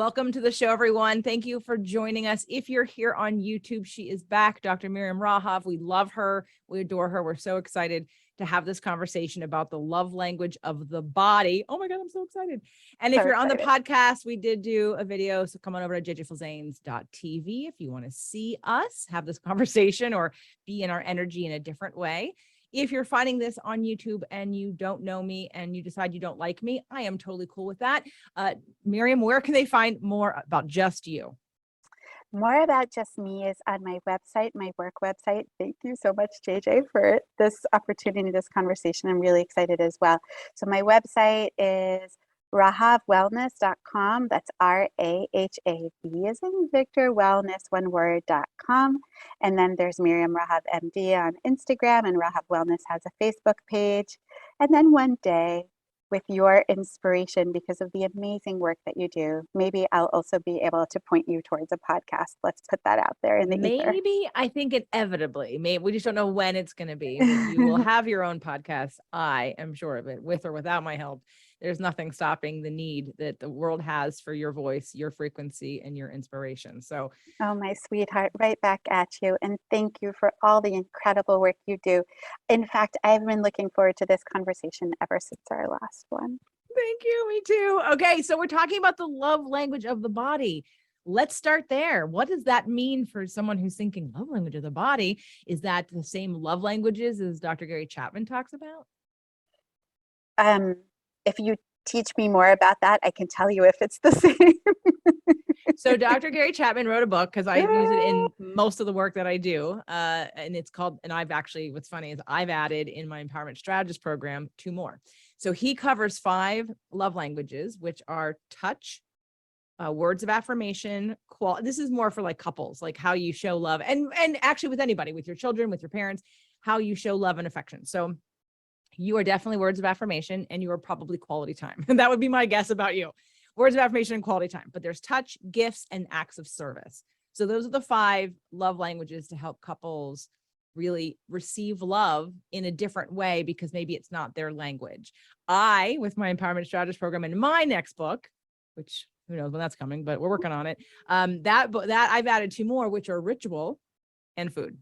Welcome to the show, everyone. Thank you for joining us. If you're here on YouTube, she is back, Dr. Miriam Rahav. We love her. We adore her. We're so excited to have this conversation about the love language of the body. Oh my God, I'm so excited. And if you're on the podcast, we did do a video. So come on over to jjfulzanes.tv if you want to see us have this conversation or be in our energy in a different way. If you're finding this on YouTube and you don't know me and you decide you don't like me, I am totally cool with that. Miriam, where can they find more about just you? More about just me is on my website, my work website. Thank you so much, JJ, for this opportunity, this conversation. I'm really excited as well. So my website is rahavwellness.com. That's RAHAV as in Victor, wellness, one word.com. And then there's Miriam Rahav MD on Instagram, and Rahav Wellness has a Facebook page. And then one day, with your inspiration, because of the amazing work that you do, maybe I'll also be able to point you towards a podcast. Let's put that out there in the ether. Maybe, I think inevitably, maybe we just don't know when it's going to be, but you will have your own podcast. I am sure of it, with or without my help. There's nothing stopping the need that the world has for your voice, your frequency, and your inspiration. So, oh, my sweetheart, right back at you. And thank you for all the incredible work you do. In fact, I've been looking forward to this conversation ever since our last one. Thank you. Me too. Okay. So we're talking about the love language of the body. Let's start there. What does that mean for someone who's thinking love language of the body? Is that the same love languages as Dr. Gary Chapman talks about? If you teach me more about that, I can tell you if it's the same. So Dr. Gary Chapman wrote a book, because I use it in most of the work that I do. And it's called, and I've actually, what's funny is I've added in my empowerment strategist program 2 more. So he covers 5 love languages, which are touch, words of affirmation, this is more for like couples, like how you show love, and actually with anybody, with your children, with your parents, how you show love and affection. So you are definitely words of affirmation, and you are probably quality time. And that would be my guess about you. Words of affirmation and quality time. But there's touch, gifts, and acts of service. So those are the 5 love languages to help couples really receive love in a different way, because maybe it's not their language. I, with my empowerment strategist program in my next book, which who knows when that's coming, but we're working on it. That I've added 2 more, which are ritual and food.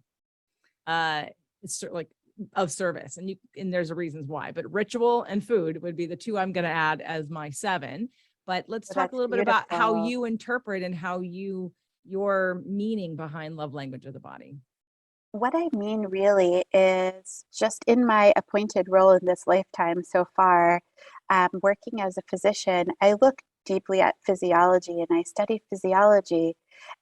It's like of service, and there's a reasons why, but ritual and food would be the 2 I'm going to add as my 7. But let's talk a little bit about how you interpret and how your meaning behind love language of the body. What I mean really is just in my appointed role in this lifetime so far, working as a physician, I look deeply at physiology and I study physiology.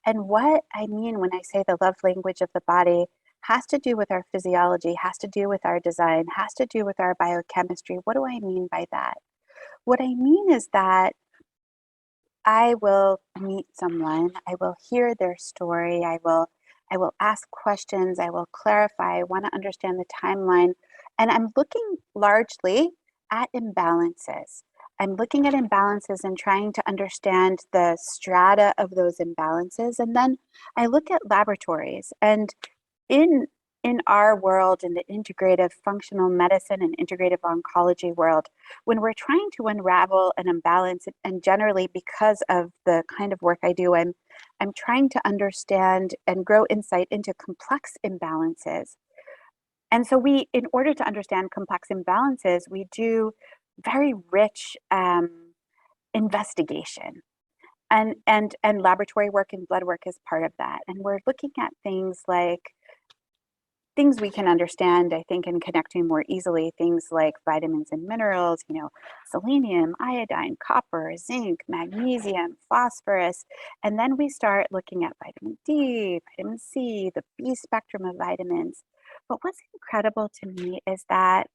And what I mean when I say the love language of the body has to do with our physiology, has to do with our design, has to do with our biochemistry. What do I mean by that? What I mean is that I will meet someone, I will hear their story, I will ask questions, I will clarify, I want to understand the timeline. And I'm looking largely at imbalances. I'm looking at imbalances and trying to understand the strata of those imbalances. And then I look at laboratories. And in our world, in the integrative functional medicine and integrative oncology world, when we're trying to unravel an imbalance, and generally because of the kind of work I do, I'm trying to understand and grow insight into complex imbalances. And so in order to understand complex imbalances, we do very rich investigation. And laboratory work and blood work is part of that. And we're looking at things we can understand, I think, and connecting more easily, things like vitamins and minerals, selenium, iodine, copper, zinc, magnesium, phosphorus. And then we start looking at vitamin D, vitamin C, the B spectrum of vitamins. But what's incredible to me is that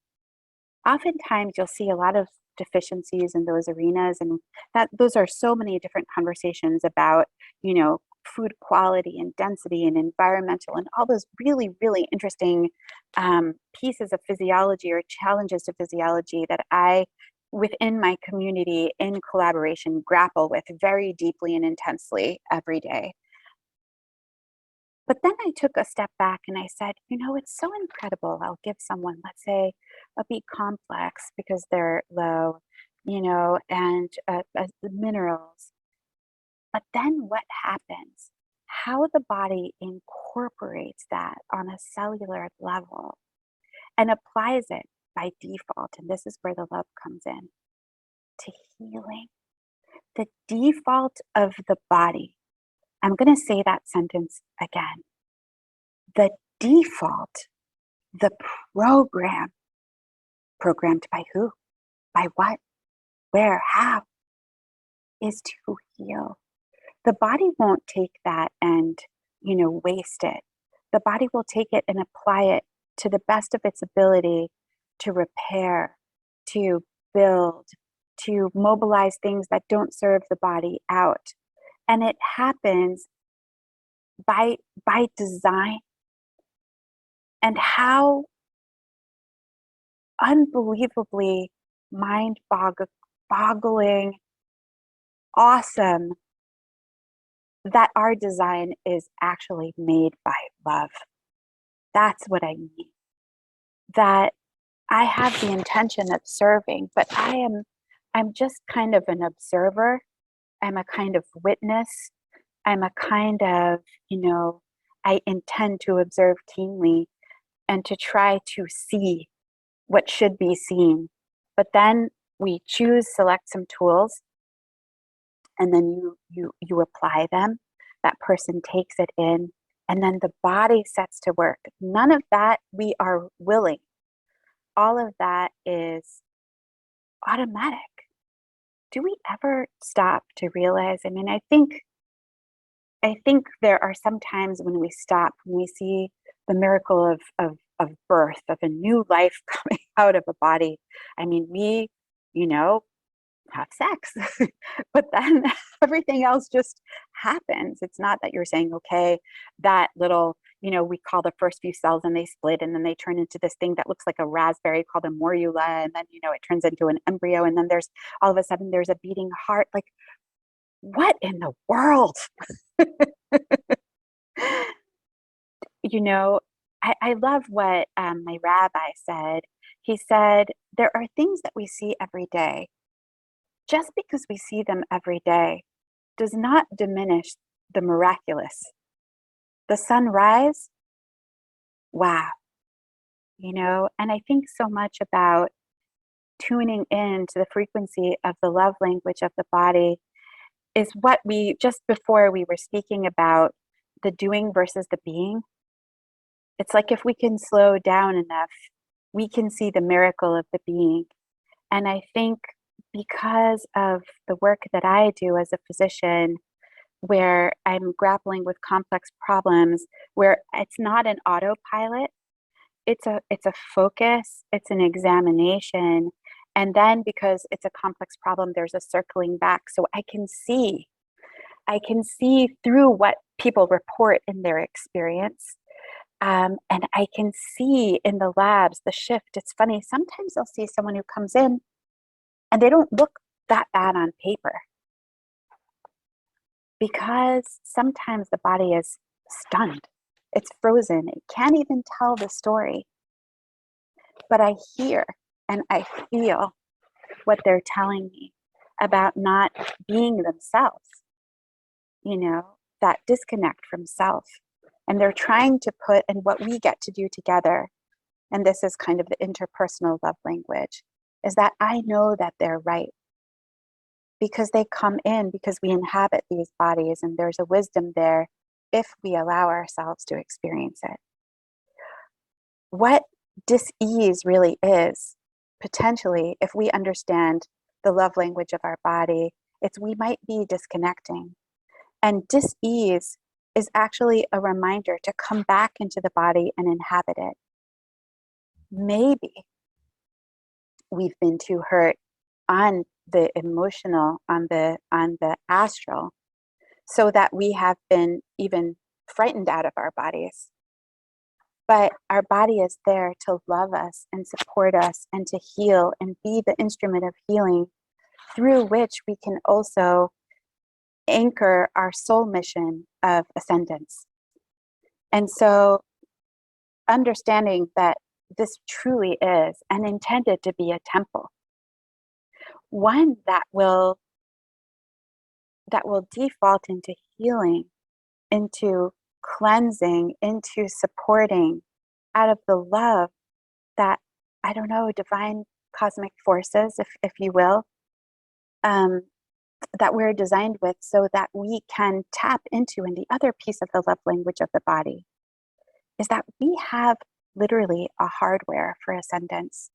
oftentimes you'll see a lot of deficiencies in those arenas, and that those are so many different conversations about, food quality and density and environmental and all those really, really interesting pieces of physiology or challenges to physiology that I, within my community in collaboration, grapple with very deeply and intensely every day. But then I took a step back and I said, it's so incredible. I'll give someone, let's say, a B complex because they're low, and the minerals. But then what happens? How the body incorporates that on a cellular level and applies it by default. And this is where the love comes in, to healing. The default of the body. I'm going to say that sentence again. The default, the program, programmed by who? By what? Where? How? Is to heal. The body won't take that and, waste it. The body will take it and apply it to the best of its ability to repair, to build, to mobilize things that don't serve the body out. And it happens by design. And how unbelievably mind-boggling, awesome that our design is actually made by love. That's what I mean. That I have the intention of serving, but I'm just kind of an observer. I'm a kind of witness. I'm a kind of, I intend to observe keenly and to try to see what should be seen. But then we select some tools, and then you apply them. That person takes it in, and then the body sets to work. None of that we are willing. All of that is automatic. Do we ever stop to realize? I mean, I think there are some times when we stop, when we see the miracle of birth, of a new life coming out of a body. I mean, we, have sex, but then everything else just happens. It's not that you're saying, okay, that little, we call the first few cells and they split and then they turn into this thing that looks like a raspberry called a morula. And then, it turns into an embryo. And then there's all of a sudden there's a beating heart. Like, what in the world? I love what my rabbi said. He said, there are things that we see every day. Just because we see them every day does not diminish the miraculous. The sunrise, wow. And I think so much about tuning in to the frequency of the love language of the body is what just before we were speaking about the doing versus the being. It's like if we can slow down enough, we can see the miracle of the being. And I think because of the work that I do as a physician, where I'm grappling with complex problems, where it's not an autopilot, it's a focus, it's an examination. And then because it's a complex problem, there's a circling back. So I can see through what people report in their experience. And I can see in the labs the shift. It's funny, sometimes I'll see someone who comes in and they don't look that bad on paper, because sometimes the body is stunned. It's frozen. It can't even tell the story. But I hear and I feel what they're telling me about not being themselves, that disconnect from self. And they're trying to put, and what we get to do together, and this is kind of the interpersonal love language, is that I know that they're right. Because they come in, because we inhabit these bodies, and there's a wisdom there if we allow ourselves to experience it. What dis-ease really is, potentially, if we understand the love language of our body, it's we might be disconnecting. And dis-ease is actually a reminder to come back into the body and inhabit it. Maybe we've been too hurt on the emotional, on the astral, so that we have been even frightened out of our bodies. But our body is there to love us and support us and to heal and be the instrument of healing, through which we can also anchor our soul mission of ascendance. And so understanding that this truly is and intended to be a temple, one that will that will default into healing, into cleansing, into supporting out of the love that, I don't know, divine cosmic forces, if you will, um, that we're designed with so that we can tap into. And the other piece of the love language of the body is that we have literally a hardware for ascendance.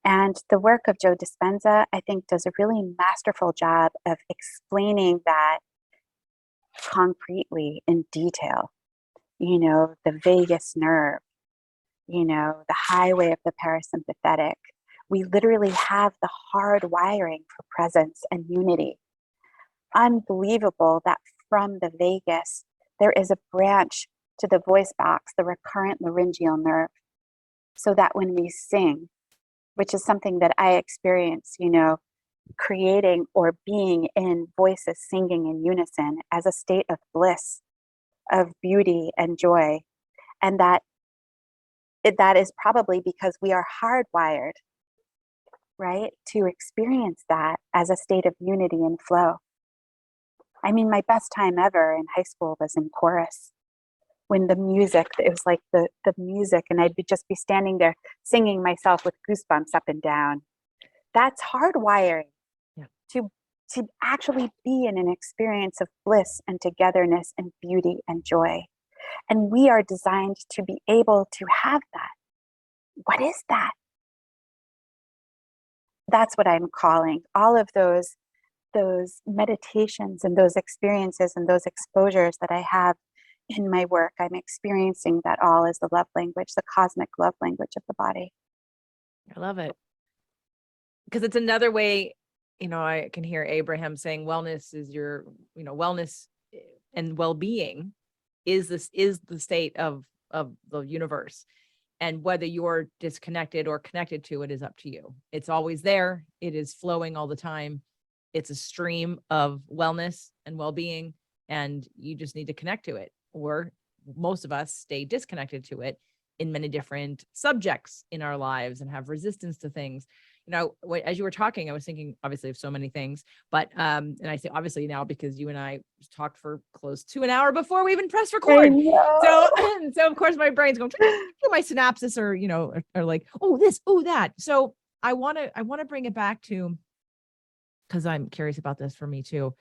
And the work of Joe Dispenza, I think, does a really masterful job of explaining that concretely in detail. You know, the vagus nerve, you know, the highway of the parasympathetic. We literally have the hard wiring for presence and unity. Unbelievable that from the vagus, there is a branch to the voice box, the recurrent laryngeal nerve, so that when we sing, which is something that I experience, you know, creating or being in voices singing in unison as a state of bliss, of beauty and joy. And that is probably because we are hardwired, right, to experience that as a state of unity and flow. I mean, my best time ever in high school was in chorus, when the music, it was like the music, and just be standing there singing myself with goosebumps up and down. That's hardwiring. Yeah. To actually be in an experience of bliss and togetherness and beauty and joy. And we are designed to be able to have that. What is that? That's what I'm calling all of those meditations and those experiences and those exposures that I have in my work. I'm experiencing that all as the love language, the cosmic love language of the body. I love it. Because it's another way, you know, I can hear Abraham saying wellness is your, you know, wellness and well-being is the state of the universe. And whether you're disconnected or connected to it is up to you. It's always there. It is flowing all the time. It's a stream of wellness and well-being, and you just need to connect to it. Or most of us stay disconnected to it in many different subjects in our lives and have resistance to things. You know, as you were talking, I was thinking obviously of so many things, but and I say obviously now because you and I talked for close to an hour before we even pressed record. So of course my brain's going, my synapses are, you know, are like, oh, this, oh, that. So I want to bring it back to, because I'm curious about this for me too,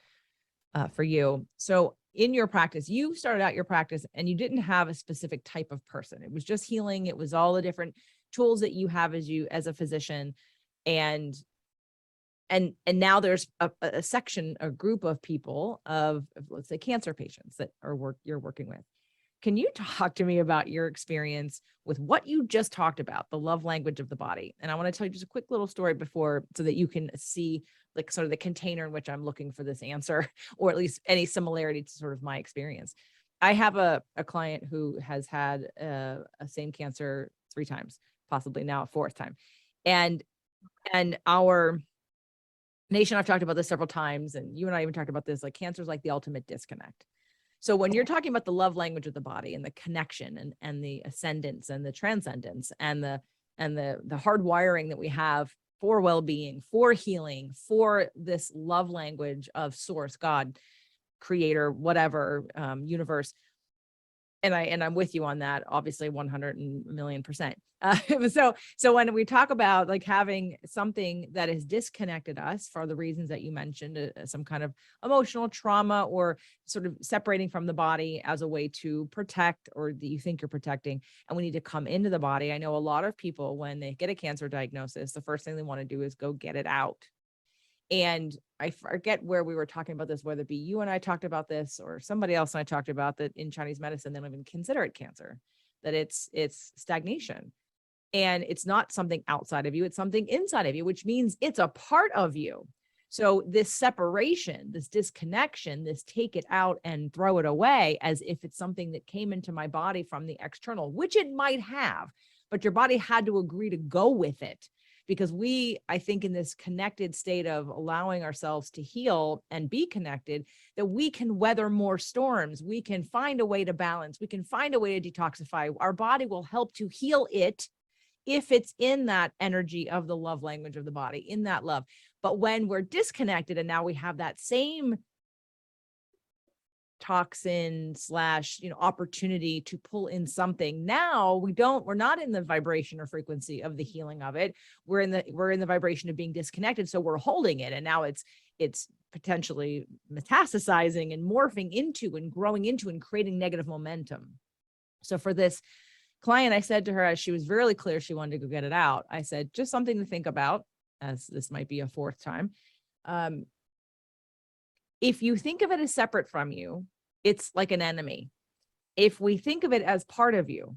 for you. So in your practice, you started out your practice and you didn't have a specific type of person. It was just healing. It was all the different tools that you have as a physician. And now there's a section, a group of people of, let's say, cancer patients that you're working with. Can you talk to me about your experience with what you just talked about, the love language of the body? And I want to tell you just a quick little story before, so that you can see like sort of the container in which I'm looking for this answer, or at least any similarity to sort of my experience. I have a client who has had a same cancer 3 times, possibly now a 4th time. And our nation, I've talked about this several times, and you and I even talked about this, like cancer is like the ultimate disconnect. So when you're talking about the love language of the body and the connection and the ascendance and the transcendence and the hard wiring that we have for well-being, for healing, for this love language of source, God, creator, whatever, universe. And I'm with you on that, obviously 100,000,000%. So when we talk about like having something that has disconnected us for the reasons that you mentioned, some kind of emotional trauma or sort of separating from the body as a way to protect, or that you think you're protecting, and we need to come into the body. I know a lot of people, when they get a cancer diagnosis, the first thing they want to do is go get it out. And I forget where we were talking about this, whether it be you and I talked about this or somebody else and I talked about that in Chinese medicine, they don't even consider it cancer, that it's stagnation. And it's not something outside of you, it's something inside of you, which means it's a part of you. So this separation, this disconnection, this take it out and throw it away as if it's something that came into my body from the external, which it might have, but your body had to agree to go with it. Because I think in this connected state of allowing ourselves to heal and be connected, that we can weather more storms. We can find a way to balance. We can find a way to detoxify. Our body will help to heal it if it's in that energy of the love language of the body, in that love. But when we're disconnected and now we have that same toxin / opportunity to pull in something. Now we're not in the vibration or frequency of the healing of it. We're in the vibration of being disconnected. So we're holding it. And now it's potentially metastasizing and morphing into and growing into and creating negative momentum. So for this client, I said to her, as she was really clear she wanted to go get it out, I said, just something to think about, as this might be a fourth time. If you think of it as separate from you, it's like an enemy. If we think of it as part of you,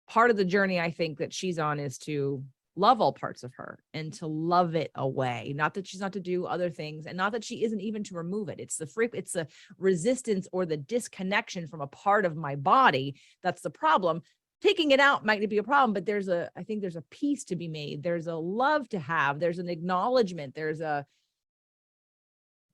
part of the journey I think that she's on is to love all parts of her and to love it away. Not that she's not to do other things, and not that she isn't even to remove it. It's the resistance or the disconnection from a part of my body that's the problem. Taking it out might be a problem, but I think there's a peace to be made. There's a love to have. There's an acknowledgement. There's a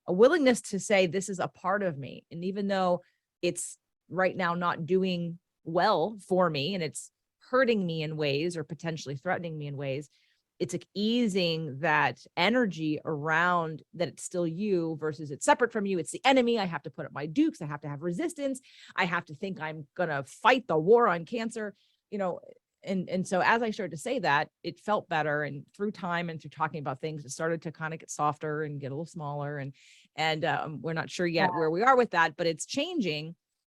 willingness to say, this is a part of me. And even though it's right now not doing well for me and it's hurting me in ways or potentially threatening me in ways, it's like easing that energy around that it's still you versus it's separate from you. It's the enemy. I have to put up my dukes. I have to have resistance. I have to think I'm going to fight the war on cancer, And so as I started to say that, it felt better. And through time and through talking about things, it started to kind of get softer and get a little smaller. And we're not sure yet where we are with that, but it's changing.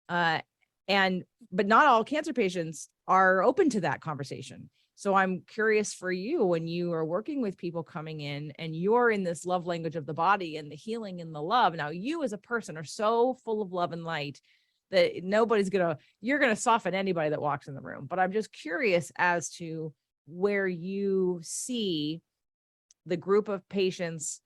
But not all cancer patients are open to that conversation. So I'm curious for you, when you are working with people coming in and you're in this love language of the body and the healing and the love. Now you as a person are so full of love and light that you're going to soften anybody that walks in the room. But I'm just curious as to where you see the group of patients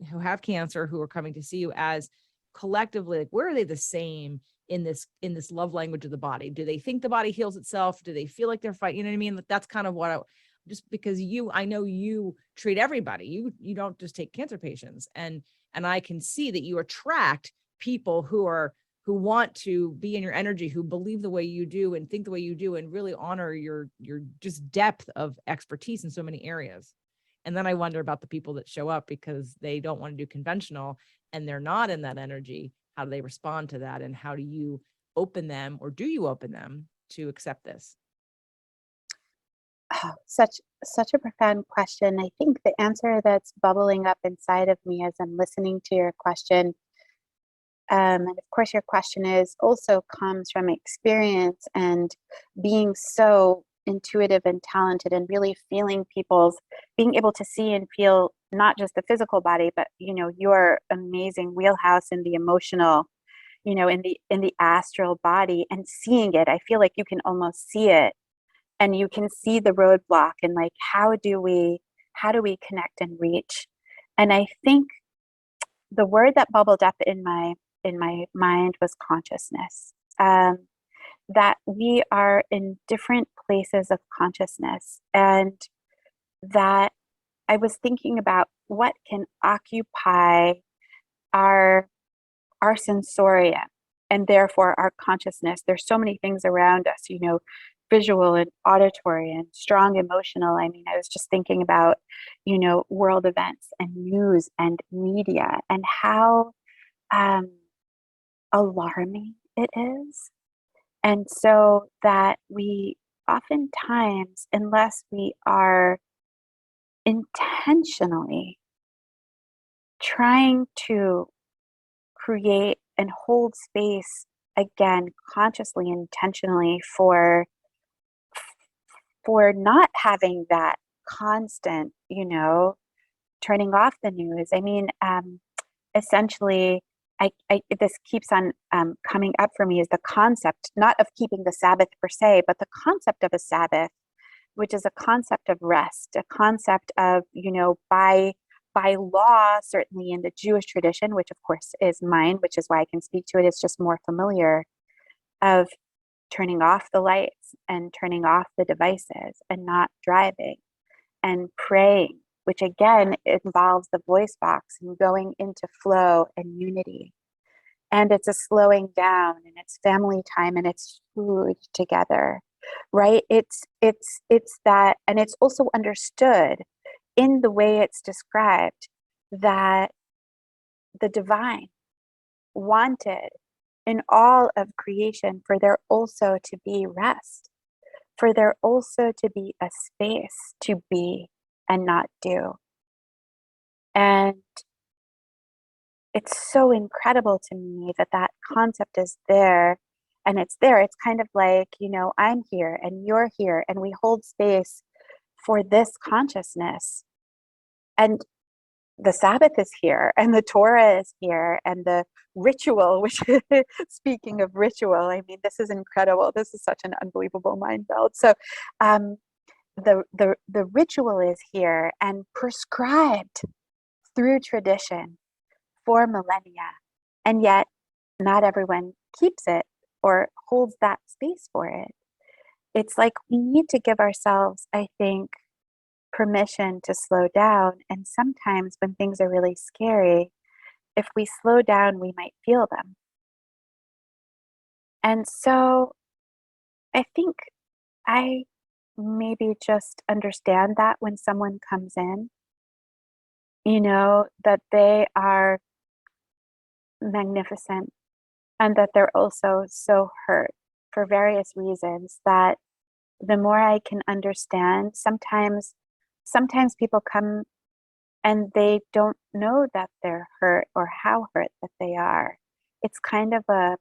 who have cancer, who are coming to see you, as collectively, like, where are they the same in this love language of the body? Do they think the body heals itself? Do they feel like they're fighting? You know what I mean? That's kind of what just because I know you treat everybody. You don't just take cancer patients, and I can see that you attract people who want to be in your energy, who believe the way you do and think the way you do, and really honor your just depth of expertise in so many areas. And then I wonder about the people that show up because they don't want to do conventional and they're not in that energy. How do they respond to that? And how do you open them, or do you open them to accept this? Oh, such a profound question. I think the answer that's bubbling up inside of me as I'm listening to your question, and of course your question also comes from experience and being so intuitive and talented and really feeling being able to see and feel not just the physical body, but your amazing wheelhouse in the emotional, in the astral body, and seeing it. I feel like you can almost see it, and you can see the roadblock, and like, how do we connect and reach? And I think the word that bubbled up in my mind was consciousness. That we are in different places of consciousness, and that I was thinking about what can occupy our sensorium and therefore our consciousness. There's so many things around us, visual and auditory and strong emotional. I mean, I was just thinking about, world events and news and media, and how alarming it is. And so that we oftentimes, unless we are intentionally trying to create and hold space, again, consciously, intentionally, for not having that constant, turning off the news. I mean, essentially, this keeps on coming up for me, is the concept, not of keeping the Sabbath per se, but the concept of a Sabbath, which is a concept of rest, a concept of, by law, certainly in the Jewish tradition, which of course is mine, which is why I can speak to it, it's just more familiar, of turning off the lights and turning off the devices and not driving and praying, which again involves the voice box and going into flow and unity. And it's a slowing down, and it's family time, and it's food together, right? It's that, and it's also understood in the way it's described that the divine wanted in all of creation for there also to be rest, for there also to be a space to be and not do. And it's so incredible to me that that concept is there, and it's there. It's kind of like, I'm here and you're here, and we hold space for this consciousness. And the Sabbath is here, and the Torah is here, and the ritual, which speaking of ritual, I mean, this is incredible. This is such an unbelievable mind meld. So the ritual is here and prescribed through tradition for millennia, and yet not everyone keeps it or holds that space for it. It's like we need to give ourselves, I think, permission to slow down. And sometimes when things are really scary, if we slow down, we might feel them. And so I think I maybe just understand that when someone comes in, that they are magnificent and that they're also so hurt for various reasons, that the more I can understand, sometimes people come and they don't know that they're hurt or how hurt that they are. It's kind of a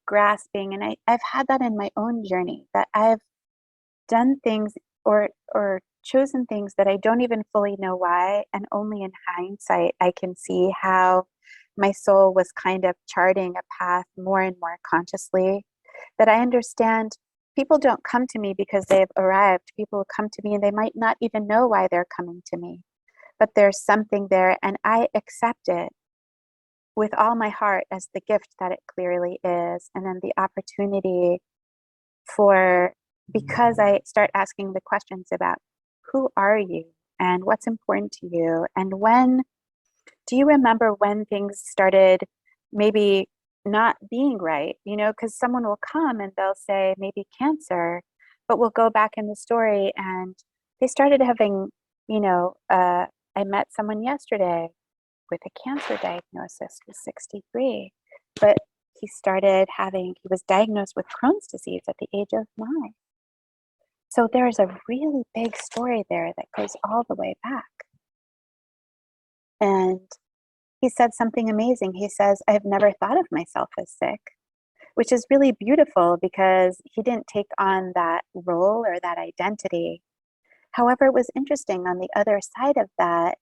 grasping, and I've had that in my own journey, that I've done things or chosen things that I don't even fully know why, and only in hindsight I can see how my soul was kind of charting a path more and more consciously, that I understand people don't come to me because they've arrived. People come to me and they might not even know why they're coming to me, but there's something there, and I accept it with all my heart as the gift that it clearly is. And then the opportunity because I start asking the questions about who are you and what's important to you, and do you remember when things started maybe not being right? Because someone will come and they'll say maybe cancer, but we'll go back in the story and they started having, I met someone yesterday with a cancer diagnosis, who's 63, but he was diagnosed with Crohn's disease at the age of 9. So there's a really big story there that goes all the way back. And he said something amazing. He says, I've never thought of myself as sick, which is really beautiful because he didn't take on that role or that identity. However, it was interesting on the other side of that,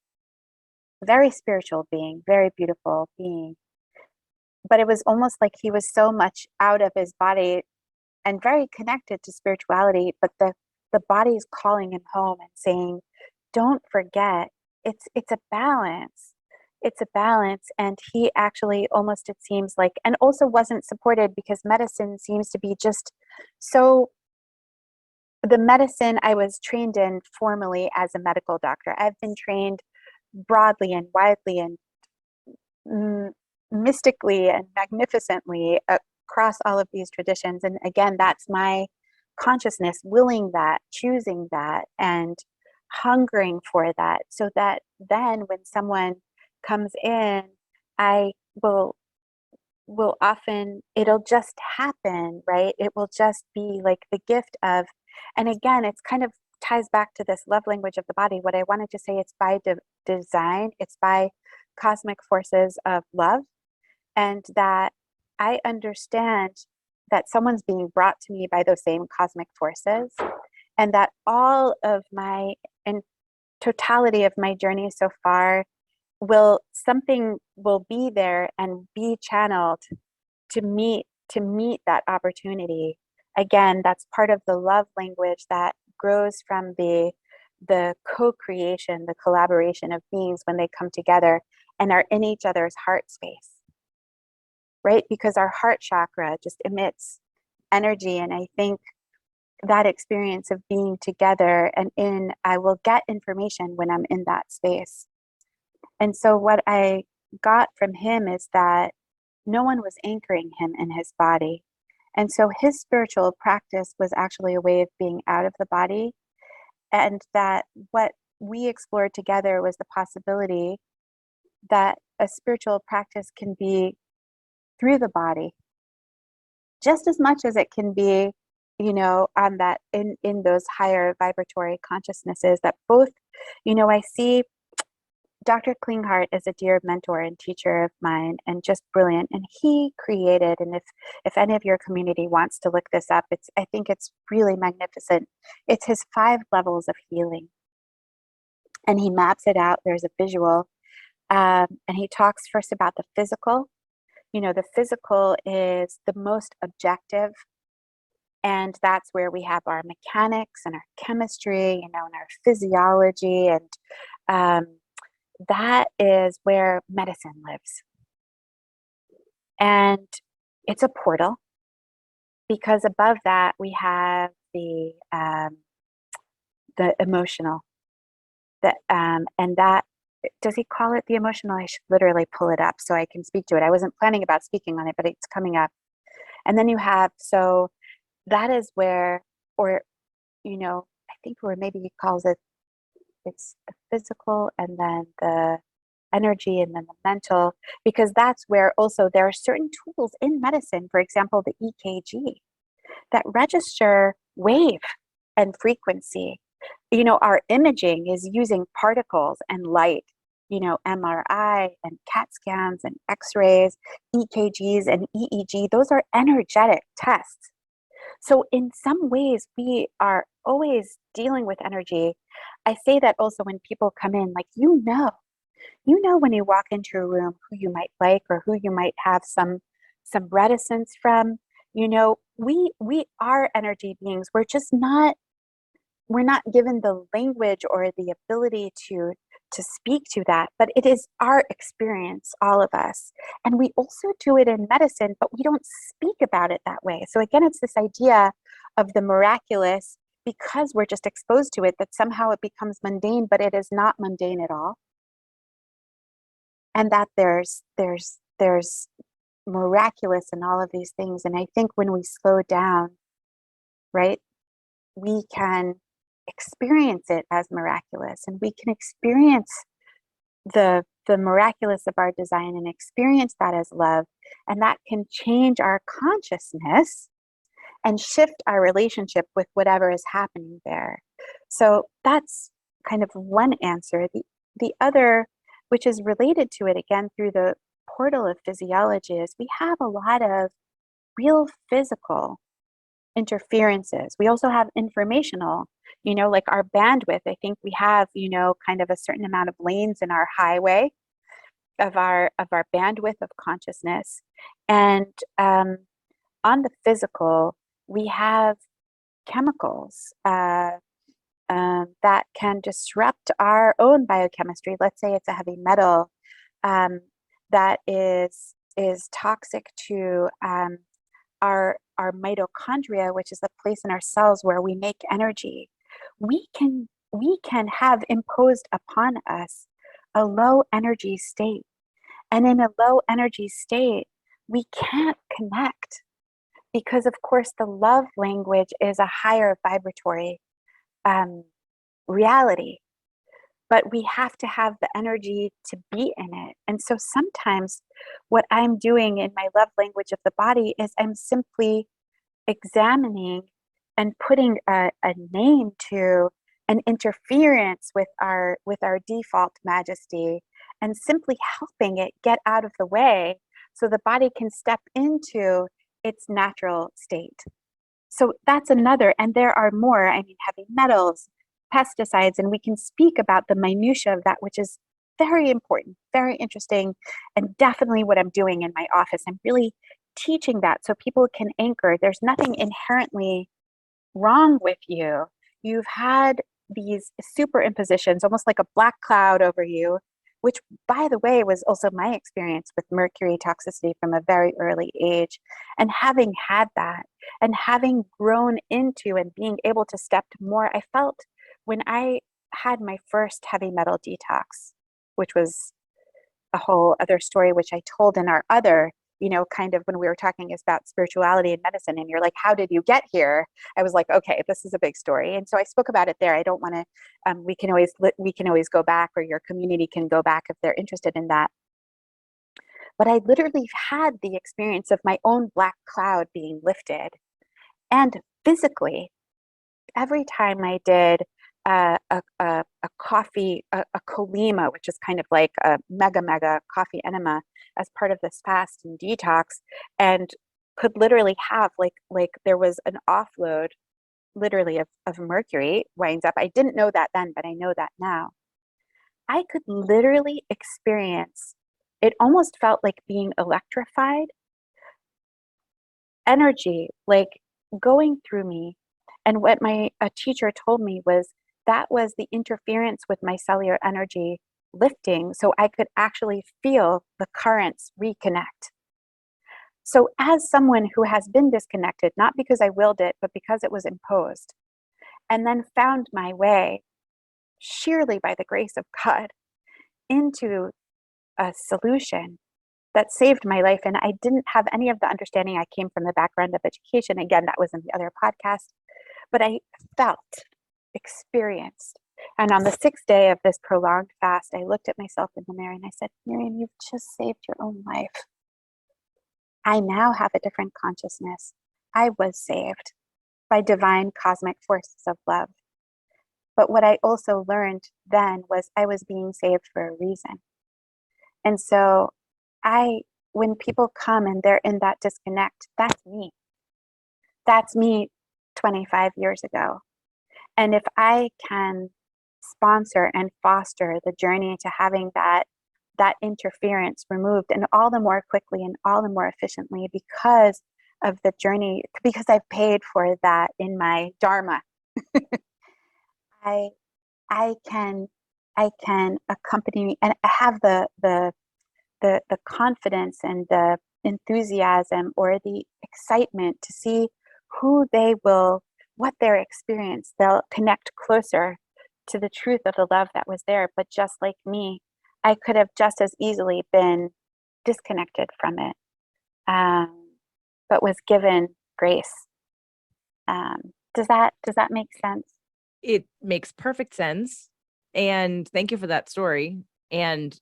very spiritual being, very beautiful being. But it was almost like he was so much out of his body and very connected to spirituality, but the body's calling him home and saying, don't forget, it's a balance. It's a balance. And he actually almost, it seems like, and also wasn't supported because medicine seems to be just so, the medicine I was trained in formally as a medical doctor. I've been trained broadly and widely and mystically and magnificently across all of these traditions. And again, that's my consciousness willing that, choosing that, and hungering for that, so that then when someone comes in, I will often, it'll just happen, right? It will just be like the gift of, and again, it's kind of ties back to this love language of the body. What I wanted to say, it's by design, it's by cosmic forces of love, and that I understand that someone's being brought to me by those same cosmic forces, and that all of my, in totality of my journey so far, something will be there and be channeled to meet that opportunity. Again, that's part of the love language that grows from the co-creation, the collaboration of beings when they come together and are in each other's heart space, right? Because our heart chakra just emits energy. And I think that experience of being together I will get information when I'm in that space. And so what I got from him is that no one was anchoring him in his body. And so his spiritual practice was actually a way of being out of the body. And that what we explored together was the possibility that a spiritual practice can be through the body just as much as it can be, on that in those higher vibratory consciousnesses that both, I see Dr. Klinghardt is a dear mentor and teacher of mine and just brilliant. And he created, and if any of your community wants to look this up, I think it's really magnificent. It's his 5 levels of healing. And he maps it out. There's a visual. And he talks first about the physical. The physical is the most objective. And that's where we have our mechanics and our chemistry, and our physiology. And that is where medicine lives. And it's a portal, because above that we have the emotional. And that, does he call it the emotional? I should literally pull it up so I can speak to it. I wasn't planning about speaking on it, but it's coming up. And then you have, so that is where, or, I think where maybe he calls it, it's the physical and then the energy and then the mental, because that's where also there are certain tools in medicine, for example, the EKG, that register wave and frequency. Our imaging is using particles and light, MRI and CAT scans and X-rays, EKGs and EEG, those are energetic tests. So in some ways, we are always dealing with energy. I say that also when people come in, like, when you walk into a room who you might like or who you might have some reticence from. We are energy beings. We're not given the language or the ability to speak to that, but it is our experience, all of us. And we also do it in medicine, but we don't speak about it that way. So again, it's this idea of the miraculous, because we're just exposed to it, that somehow it becomes mundane, but it is not mundane at all. And that there's miraculous in all of these things. And I think when we slow down, right, we can experience it as miraculous, and we can experience the miraculous of our design and experience that as love. And that can change our consciousness and shift our relationship with whatever is happening there. So that's kind of one answer. The other, which is related to it again through the portal of physiology, is we have a lot of real physical interferences. We also have informational, like our bandwidth. I think we have, kind of a certain amount of lanes in our highway of our bandwidth of consciousness. And on the physical, we have chemicals that can disrupt our own biochemistry. Let's say it's a heavy metal that is toxic to our mitochondria, which is the place in our cells where we make energy. We can have imposed upon us a low energy state. And in a low energy state, we can't connect, because of course the love language is a higher vibratory reality. But we have to have the energy to be in it. And so sometimes what I'm doing in my love language of the body is I'm simply examining and putting a name to an interference with our default majesty, and simply helping it get out of the way so the body can step into its natural state. So that's another, and there are more. I mean, heavy metals, pesticides, and we can speak about the minutia of that, which is very important, very interesting, and definitely what I'm doing in my office. I'm really teaching that so people can anchor. There's nothing inherently wrong with you. You've had these superimpositions, almost like a black cloud over you, which, by the way, was also my experience with mercury toxicity from a very early age. And having had that, and having grown into and being able to step to more, I felt when I had my first heavy metal detox, which was a whole other story, which I told in our other, kind of when we were talking about spirituality and medicine, and you're like, how did you get here? I was like, okay, this is a big story. And so I spoke about it there. I don't want to, we can always go back, or your community can go back if they're interested in that. But I literally had the experience of my own black cloud being lifted. And physically, every time I did a coffee, a colema, which is kind of like a mega coffee enema as part of this fast and detox, and could literally have like there was an offload literally of mercury winds up. I didn't know that then, but I know that now. I could literally experience, it almost felt like being electrified, energy like going through me. And what a teacher told me was that was the interference with my cellular energy lifting, so I could actually feel the currents reconnect. So as someone who has been disconnected, not because I willed it, but because it was imposed, and then found my way, sheerly by the grace of God, into a solution that saved my life. And I didn't have any of the understanding. I came from the background of education. Again, that was in the other podcast. But I felt, experienced. And on the 6th day of this prolonged fast, I looked at myself in the mirror and I said, Miriam, you've just saved your own life. I now have a different consciousness. I was saved by divine cosmic forces of love. But what I also learned then was I was being saved for a reason. And so when people come and they're in that disconnect, that's me. That's me 25 years ago. And if I can sponsor and foster the journey to having that interference removed, and all the more quickly and all the more efficiently because of the journey, because I've paid for that in my dharma, I can accompany and have the confidence and the enthusiasm or the excitement to see what their experience, they'll connect closer to the truth of the love that was there. But just like me, I could have just as easily been disconnected from it, but was given grace. Does that make sense? It makes perfect sense. And thank you for that story. And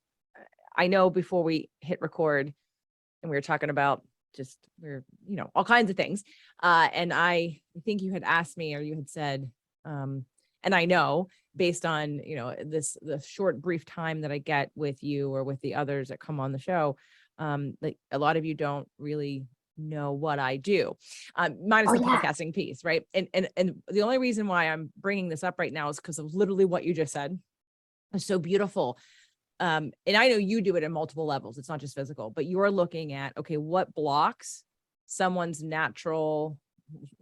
I know before we hit record and we were talking about all kinds of things. And I think you had asked me, or you had said, and I know based on, the short, brief time that I get with you or with the others that come on the show, like a lot of you don't really know what I do, minus the podcasting piece. Right. And the only reason why I'm bringing this up right now is because of literally what you just said. It's so beautiful. And I know you do it at multiple levels. It's not just physical, but you're looking at, okay, what blocks someone's natural,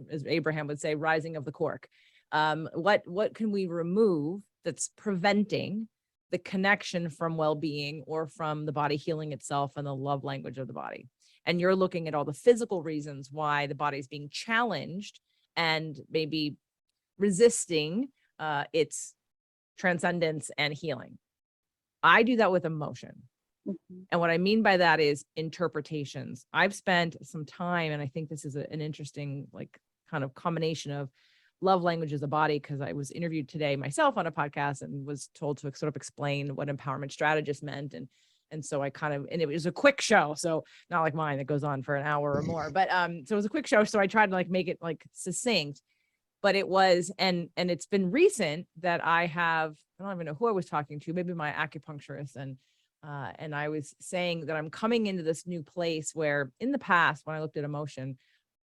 as Abraham would say, rising of the cork. What can we remove that's preventing the connection from well-being or from the body healing itself and the love language of the body? And you're looking at all the physical reasons why the body is being challenged and maybe resisting its transcendence and healing. I do that with emotion. Mm-hmm. And what I mean by that is interpretations. I've spent some time, and I think this is an interesting, kind of combination of love language as a body, because I was interviewed today myself on a podcast and was told to sort of explain what empowerment strategist meant. And so and it was a quick show. So not like mine that goes on for an hour or more, but, so it was a quick show. So I tried to make it succinct, but it was, and it's been recent that I don't even know who I was talking to, maybe my acupuncturist. And I was saying that I'm coming into this new place where in the past, when I looked at emotion,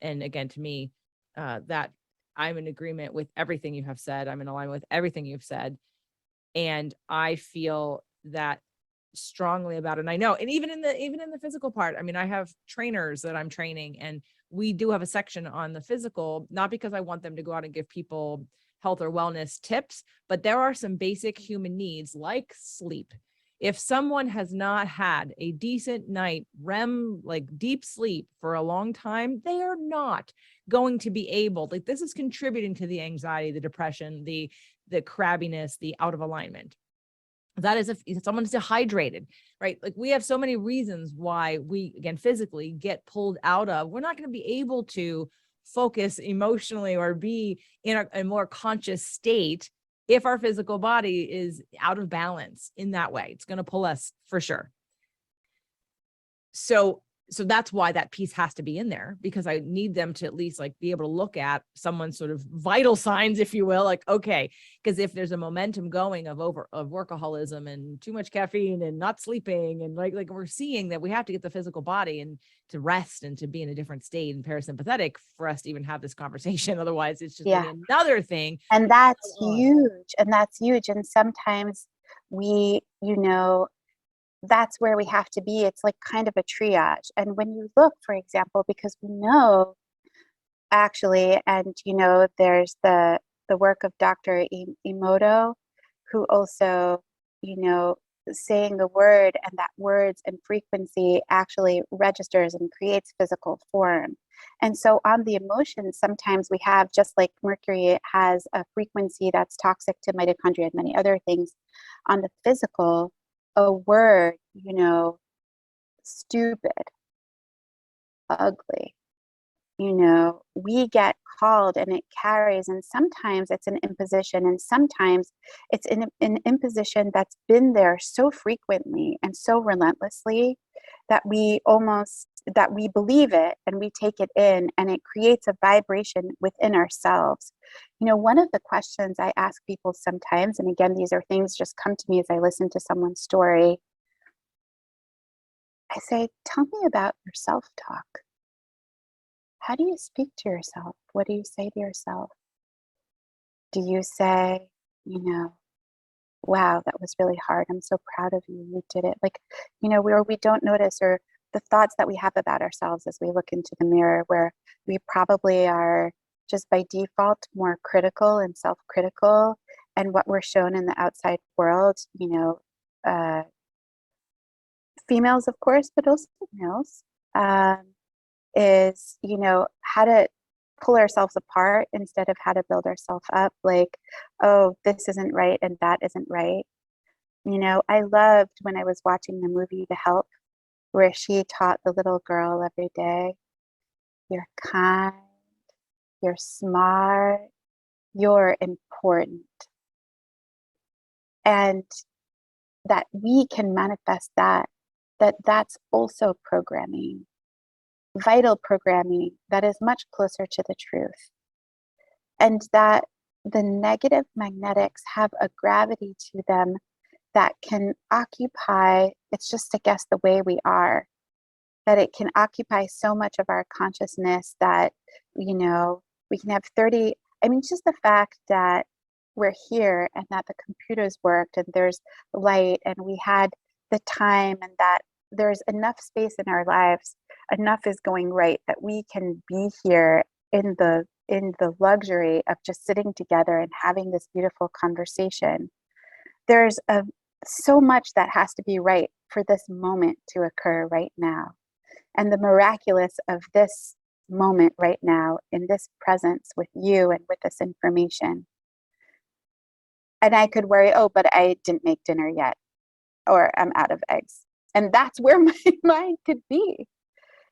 and again, to me, that I'm in agreement with everything you have said. I'm in alignment with everything you've said. And I feel that strongly about it. And I know, and even in the physical part, I mean, I have trainers that I'm training, and we do have a section on the physical, not because I want them to go out and give people health or wellness tips, but there are some basic human needs like sleep. If someone has not had a decent night REM, deep sleep for a long time, they are not going to be able, this is contributing to the anxiety, the depression, the crabbiness, the out of alignment. That is if someone's dehydrated, right? Like we have so many reasons why we, again, physically get pulled out of, we're not going to be able to focus emotionally or be in a more conscious state if our physical body is out of balance in that way. It's going to pull us for sure. So that's why that piece has to be in there, because I need them to at least like be able to look at someone's sort of vital signs, if you will, like, okay, because if there's a momentum going of workaholism and too much caffeine and not sleeping, and like we're seeing that we have to get the physical body and to rest and to be in a different state and parasympathetic for us to even have this conversation. Otherwise it's just like another thing. And that's huge. And that's huge. And sometimes we, that's where we have to be. It's like kind of a triage. And when you look, for example, because we know actually, and there's the work of Dr. Emoto, who also, saying the word, and that words and frequency actually registers and creates physical form. And so on the emotions, sometimes we have, just like mercury has a frequency that's toxic to mitochondria and many other things, on the physical, a word, stupid, ugly, we get called and it carries, and sometimes it's an imposition, and sometimes it's an imposition that's been there so frequently and so relentlessly that we believe it and we take it in, and it creates a vibration within ourselves. One of the questions I ask people sometimes, and again, these are things just come to me as I listen to someone's story, I say, tell me about your self-talk. How do you speak to yourself? What do you say to yourself? Do you say, wow, that was really hard. I'm so proud of you. You did it. Like, where we don't notice, or the thoughts that we have about ourselves as we look into the mirror, where we probably are just by default more critical and self-critical. And what we're shown in the outside world, females, of course, but also males, is, how to pull ourselves apart instead of how to build ourselves up. Like, oh, this isn't right and that isn't right. I loved when I was watching the movie The Help, where she taught the little girl every day, you're kind, you're smart, you're important. And that we can manifest that's also programming, vital programming that is much closer to the truth. And that the negative magnetics have a gravity to them that can occupy, it's just, I guess, the way we are, that it can occupy so much of our consciousness that, we can have 30, just the fact that we're here and that the computers worked and there's light and we had the time, and that there's enough space in our lives, enough is going right, that we can be here in the luxury of just sitting together and having this beautiful conversation. There's so much that has to be right for this moment to occur right now. And the miraculous of this moment right now, in this presence with you and with this information. And I could worry, oh, but I didn't make dinner yet, or I'm out of eggs. And that's where my mind could be.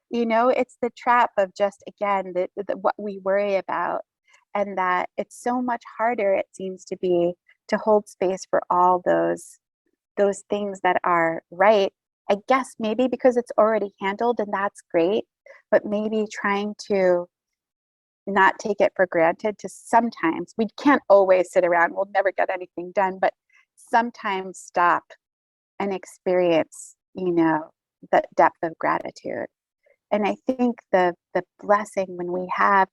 It's the trap of just, again, what we worry about, and that it's so much harder, it seems to be, to hold space for all those things that are right. I guess maybe because it's already handled, and that's great, but maybe trying to not take it for granted, to sometimes, we can't always sit around, we'll never get anything done, but sometimes stop and experience, the depth of gratitude. And I think the blessing when we have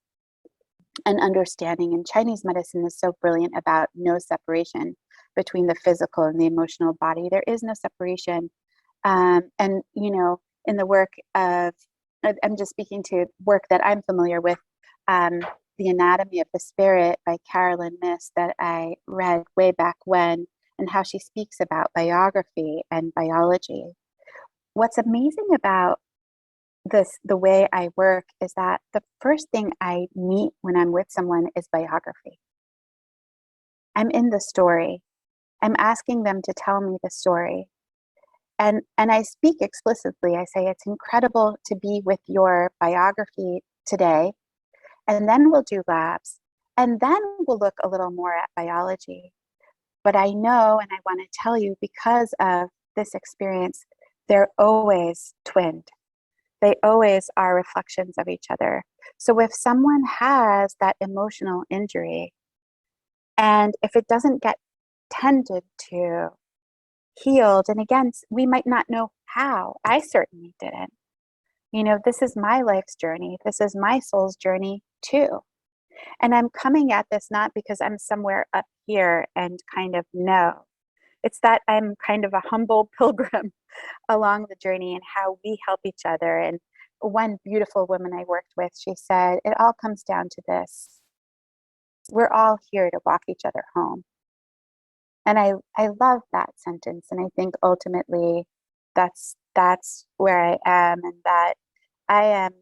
an understanding, and Chinese medicine is so brilliant about no separation between the physical and the emotional body. There is no separation. And, in the work of, I'm just speaking to work that I'm familiar with, The Anatomy of the Spirit by Carolyn Myss, that I read way back when, and how she speaks about biography and biology. What's amazing about the way I work is that the first thing I meet when I'm with someone is biography. I'm in the story. I'm asking them to tell me the story. And I speak explicitly. I say, it's incredible to be with your biography today. And then we'll do labs. And then we'll look a little more at biology. But I know, and I want to tell you, because of this experience, they're always twinned. They always are reflections of each other. So if someone has that emotional injury, and if it doesn't get tended to, healed, and again, we might not know how. I certainly didn't. You know, this is my life's journey. This is my soul's journey too. And I'm coming at this not because I'm somewhere up here and kind of know. It's that I'm kind of a humble pilgrim along the journey and how we help each other. And one beautiful woman I worked with, she said, it all comes down to this. We're all here to walk each other home. And I love that sentence. And I think ultimately that's where I am, and that I am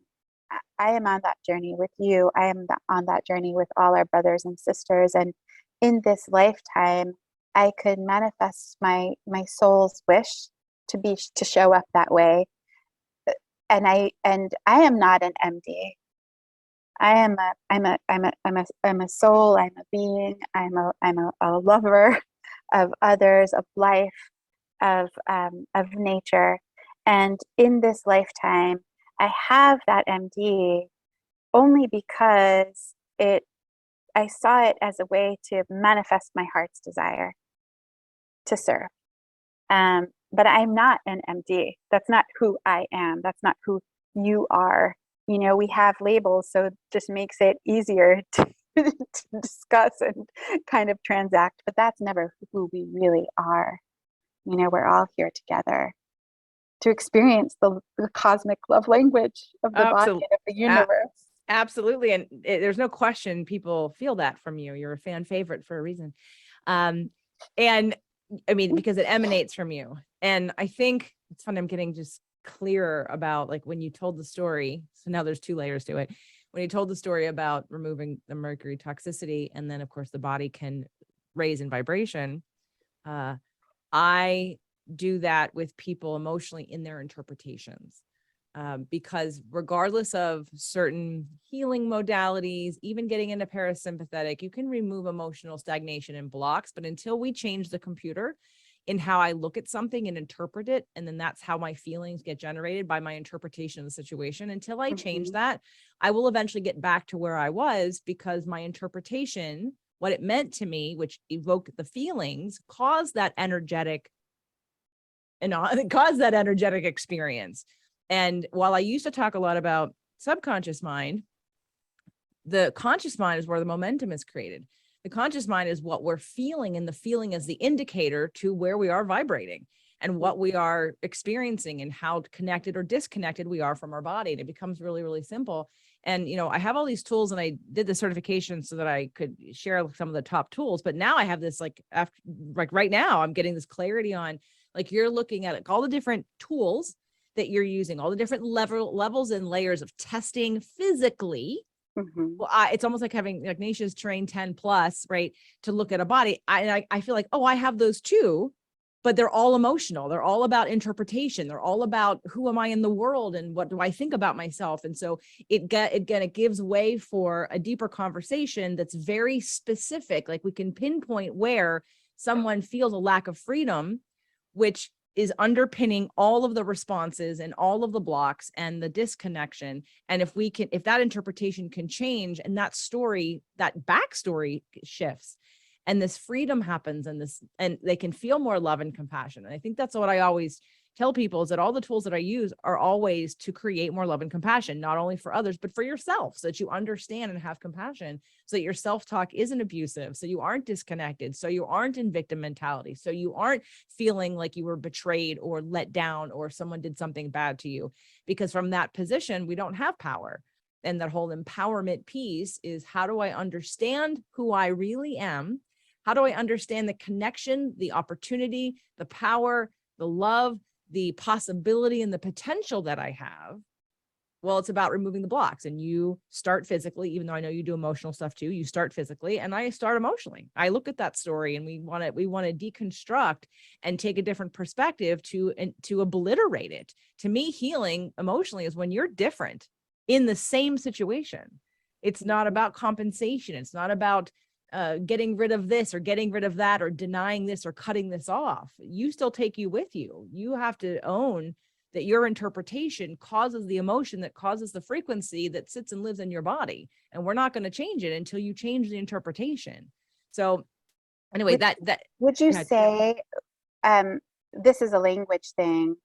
on that journey with you. I am on that journey with all our brothers and sisters. And in this lifetime, I could manifest my soul's wish to show up that way. And I am not an MD. I'm a soul. I'm a being. I'm a lover of others, of life, of nature. And in this lifetime, I have that MD only because I saw it as a way to manifest my heart's desire to serve. But I'm not an MD. That's not who I am. That's not who you are. You know, we have labels, so it just makes it easier to discuss and kind of transact, but that's never who we really are. You know, we're all here together to experience the cosmic love language of the body and of the universe. Absolutely. And there's no question people feel that from you. You're a fan favorite for a reason. And I mean, because it emanates from you. And I think it's fun. I'm getting just clearer about, like, when you told the story. So now there's two layers to it. When you told the story about removing the mercury toxicity, and then of course the body can raise in vibration. I do that with people emotionally in their interpretations. Because regardless of certain healing modalities, even getting into parasympathetic, you can remove emotional stagnation and blocks. But until we change the computer in how I look at something and interpret it, and then that's how my feelings get generated by my interpretation of the situation, until I change that, I will eventually get back to where I was, because my interpretation, what it meant to me, which evoked the feelings, caused that energetic experience. And while I used to talk a lot about subconscious mind, the conscious mind is where the momentum is created. The conscious mind is what we're feeling, and the feeling is the indicator to where we are vibrating and what we are experiencing and how connected or disconnected we are from our body. And it becomes really, really simple. And, you know, I have all these tools, and I did the certification so that I could share some of the top tools. But now I have this, like right now, I'm getting this clarity on, like, you're looking at all the different tools that you're using, all the different levels and layers of testing physically. Well, it's almost like having, like, Nasha's trained 10 plus, right, to look at a body. I feel like, oh, I have those too, but they're all emotional. They're all about interpretation. They're all about who am I in the world and what do I think about myself? And so it gives way for a deeper conversation that's very specific. Like, we can pinpoint where someone feels a lack of freedom, which is underpinning all of the responses and all of the blocks and the disconnection. And if that interpretation can change, and that story, that backstory shifts, and this freedom happens, and they can feel more love and compassion. And I think that's what I always tell people, is that all the tools that I use are always to create more love and compassion, not only for others, but for yourself, so that you understand and have compassion, so that your self-talk isn't abusive, so you aren't disconnected, so you aren't in victim mentality, so you aren't feeling like you were betrayed or let down or someone did something bad to you. Because from that position, we don't have power. And that whole empowerment piece is, how do I understand who I really am? How do I understand the connection, the opportunity, the power, the love, the possibility, and the potential that I have? Well, it's about removing the blocks, and you start physically, even though I know you do emotional stuff too. You start physically and I start emotionally. I look at that story and we want to deconstruct and take a different perspective to obliterate it. To me, healing emotionally is when you're different in the same situation. It's not about compensation. It's not about getting rid of this or getting rid of that or denying this or cutting this off. You still take you with you. You have to own that your interpretation causes the emotion that causes the frequency that sits and lives in your body. And we're not going to change it until you change the interpretation. So anyway, would you say, this is a language thing.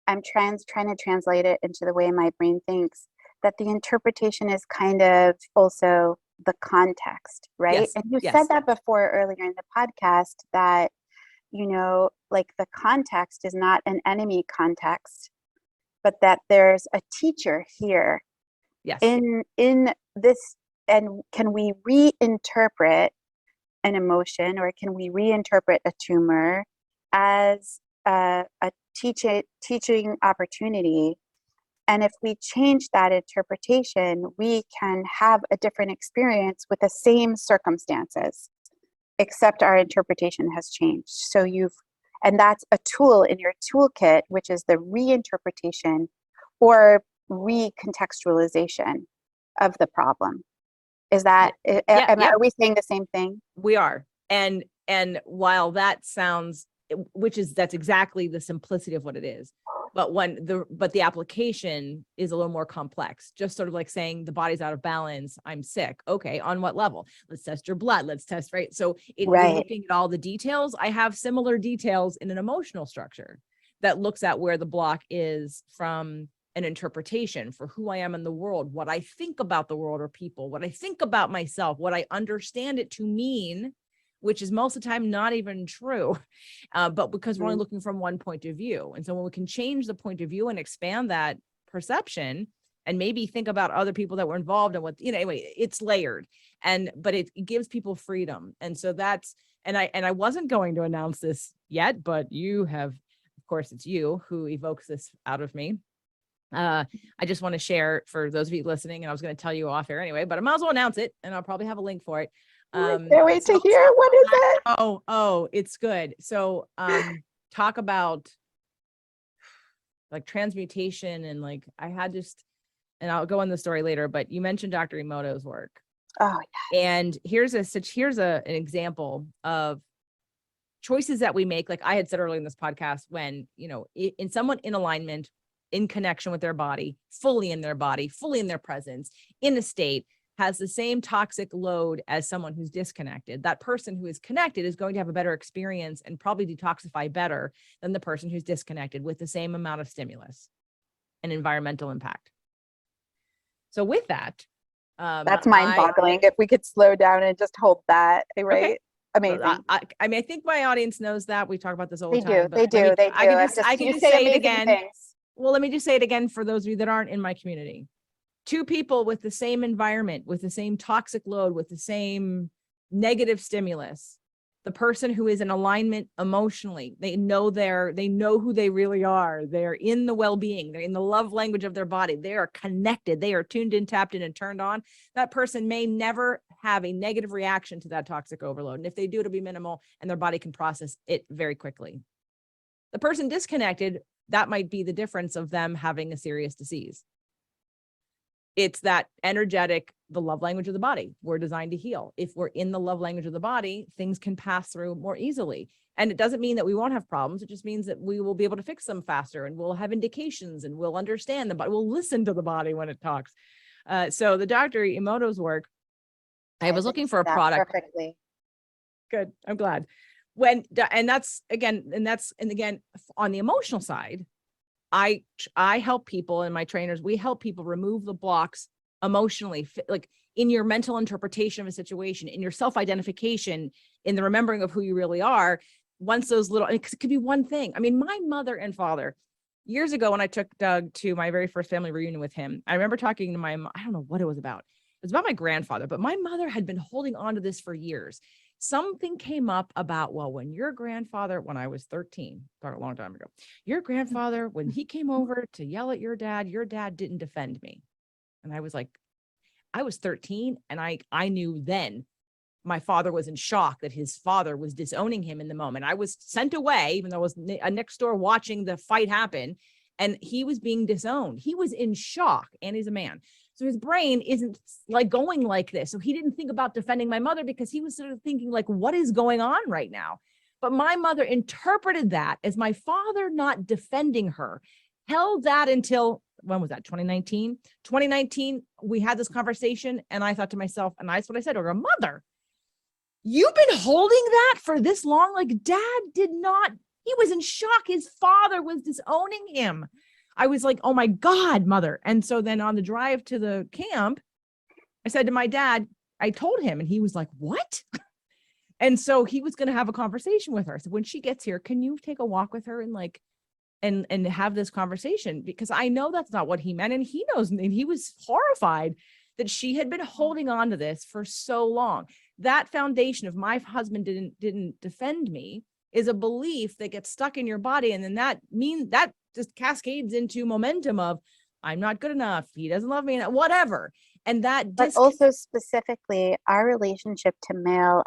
I'm trying to translate it into the way my brain thinks, that the interpretation is kind of also the context, right? Yes, And you yes. said that before earlier in the podcast, that, like the context is not an enemy context, but that there's a teacher here. Yes. In this, and can we reinterpret an emotion, or can we reinterpret a tumor as a teaching opportunity? And if we change that interpretation, we can have a different experience with the same circumstances, except our interpretation has changed. And that's a tool in your toolkit, which is the reinterpretation or recontextualization of the problem. Is that, are we saying the same thing? We are. And while that sounds, that's exactly the simplicity of what it is. But the application is a little more complex, just sort of like saying the body's out of balance, I'm sick. Okay, on what level? Let's test your blood. Let's test, right? So you're looking at all the details. I have similar details in an emotional structure that looks at where the block is from an interpretation for who I am in the world, what I think about the world or people, what I think about myself, what I understand it to mean, which is most of the time not even true, but because we're only looking from one point of view. And so when we can change the point of view and expand that perception and maybe think about other people that were involved and what, anyway, it's layered, but it gives people freedom. And so and I wasn't going to announce this yet, but you have, of course, it's you who evokes this out of me. I just want to share for those of you listening, and I was going to tell you off air anyway, but I might as well announce it, and I'll probably have a link for it. I can't wait to hear. What is it? Oh, it's good. So, talk about like transmutation and like and I'll go on the story later, but you mentioned Dr. Emoto's work. Oh, yeah. And here's an example of choices that we make. Like I had said earlier in this podcast, when, in someone in alignment, in connection with their body, fully in their presence, in a state, has the same toxic load as someone who's disconnected. That person who is connected is going to have a better experience and probably detoxify better than the person who's disconnected with the same amount of stimulus and environmental impact. So with that, that's mind-boggling. If we could slow down and just hold that, right? Okay. Amazing. I mean, I think my audience knows that. We talk about this all the time. They do. I can just say it again. Things. Well, let me just say it again for those of you that aren't in my community. Two people with the same environment, with the same toxic load, with the same negative stimulus, the person who is in alignment emotionally, they know who they really are. They're in the well-being, they're in the love language of their body. They are connected. They are tuned in, tapped in, and turned on. That person may never have a negative reaction to that toxic overload. And if they do, it'll be minimal and their body can process it very quickly. The person disconnected, that might be the difference of them having a serious disease. It's that energetic, the love language of the body. We're designed to heal. If we're in the love language of the body, things can pass through more easily. And it doesn't mean that we won't have problems. It just means that we will be able to fix them faster, and we'll have indications, and we'll understand the body. We'll listen to the body when it talks. So the Dr. Emoto's work, I was looking for a product. Perfectly. Good. I'm glad. And again, on the emotional side, I help people, and my trainers, we help people remove the blocks emotionally, like in your mental interpretation of a situation, in your self-identification, in the remembering of who you really are. Once those it could be one thing. I mean, my mother and father, years ago, when I took Doug to my very first family reunion with him, I remember talking to I don't know what it was about. It was about my grandfather, but my mother had been holding on to this for years. something came up about, well, when your grandfather, when I was 13, a long time ago, your grandfather, when he came over to yell at your dad didn't defend me. And I was like, I was 13 and I knew then my father was in shock that his father was disowning him in the moment. I was sent away, even though I was next door watching the fight happen, and he was being disowned. He was in shock, and he's a man. So his brain isn't like going like this. So he didn't think about defending my mother because he was sort of thinking like, what is going on right now? But my mother interpreted that as my father not defending her, held that until, when was that? 2019. 2019, we had this conversation, and I thought to myself, and that's what I said to her, mother, you've been holding that for this long? Like, dad did not, he was in shock. His father was disowning him. I was like, oh my God, mother. And so then on the drive to the camp, I said to my dad, I told him, and he was like, what? And so he was going to have a conversation with her. So when she gets here, can you take a walk with her and like, and have this conversation? Because I know that's not what he meant. And he knows, and he was horrified that she had been holding on to this for so long. That foundation of my husband didn't defend me is a belief that gets stuck in your body. And then that just cascades into momentum of, I'm not good enough, he doesn't love me, whatever. And that, but also specifically our relationship to male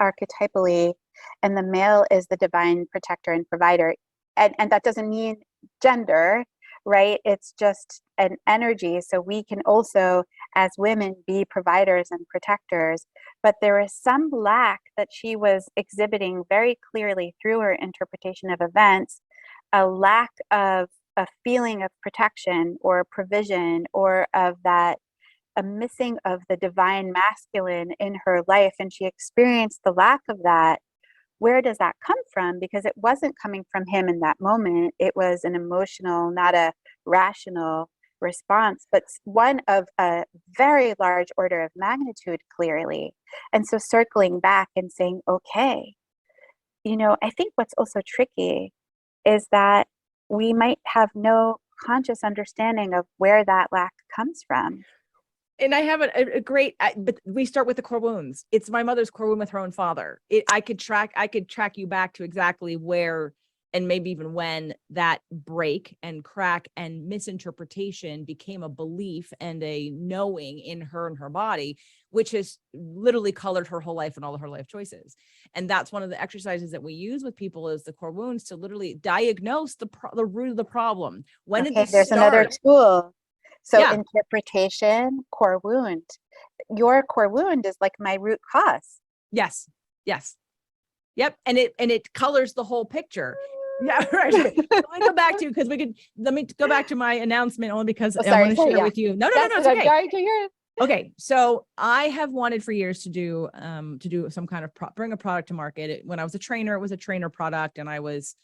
archetypally, and the male is the divine protector and provider. And that doesn't mean gender, right? It's just an energy. So we can also, as women, be providers and protectors. But there is some lack that she was exhibiting very clearly through her interpretation of events, a lack of a feeling of protection or provision, or of that, a missing of the divine masculine in her life. And she experienced the lack of that. Where does that come from? Because it wasn't coming from him in that moment. It was an emotional, not a rational response, but one of a very large order of magnitude, clearly. And so circling back and saying, okay, I think what's also tricky is that we might have no conscious understanding of where that lack comes from. And I have a great, but we start with the core wounds. It's my mother's core wound with her own father. I could track you back to exactly where, and maybe even when, that break and crack and misinterpretation became a belief and a knowing in her and her body, which has literally colored her whole life and all of her life choices. And that's one of the exercises that we use with people, is the core wounds, to literally diagnose the root of the problem. When did this there's start? Another tool. So Yeah. Interpretation, core wound. Your core wound is like my root cause. Yes. Yep. And it colors the whole picture. Yeah. Right. Let me go back to, because let me go back to my announcement, only because I want to share with you. No, it's okay. I'm to hear. Okay. So I have wanted for years to do some kind of bring a product to market. When I was a trainer, it was a trainer product, and I was,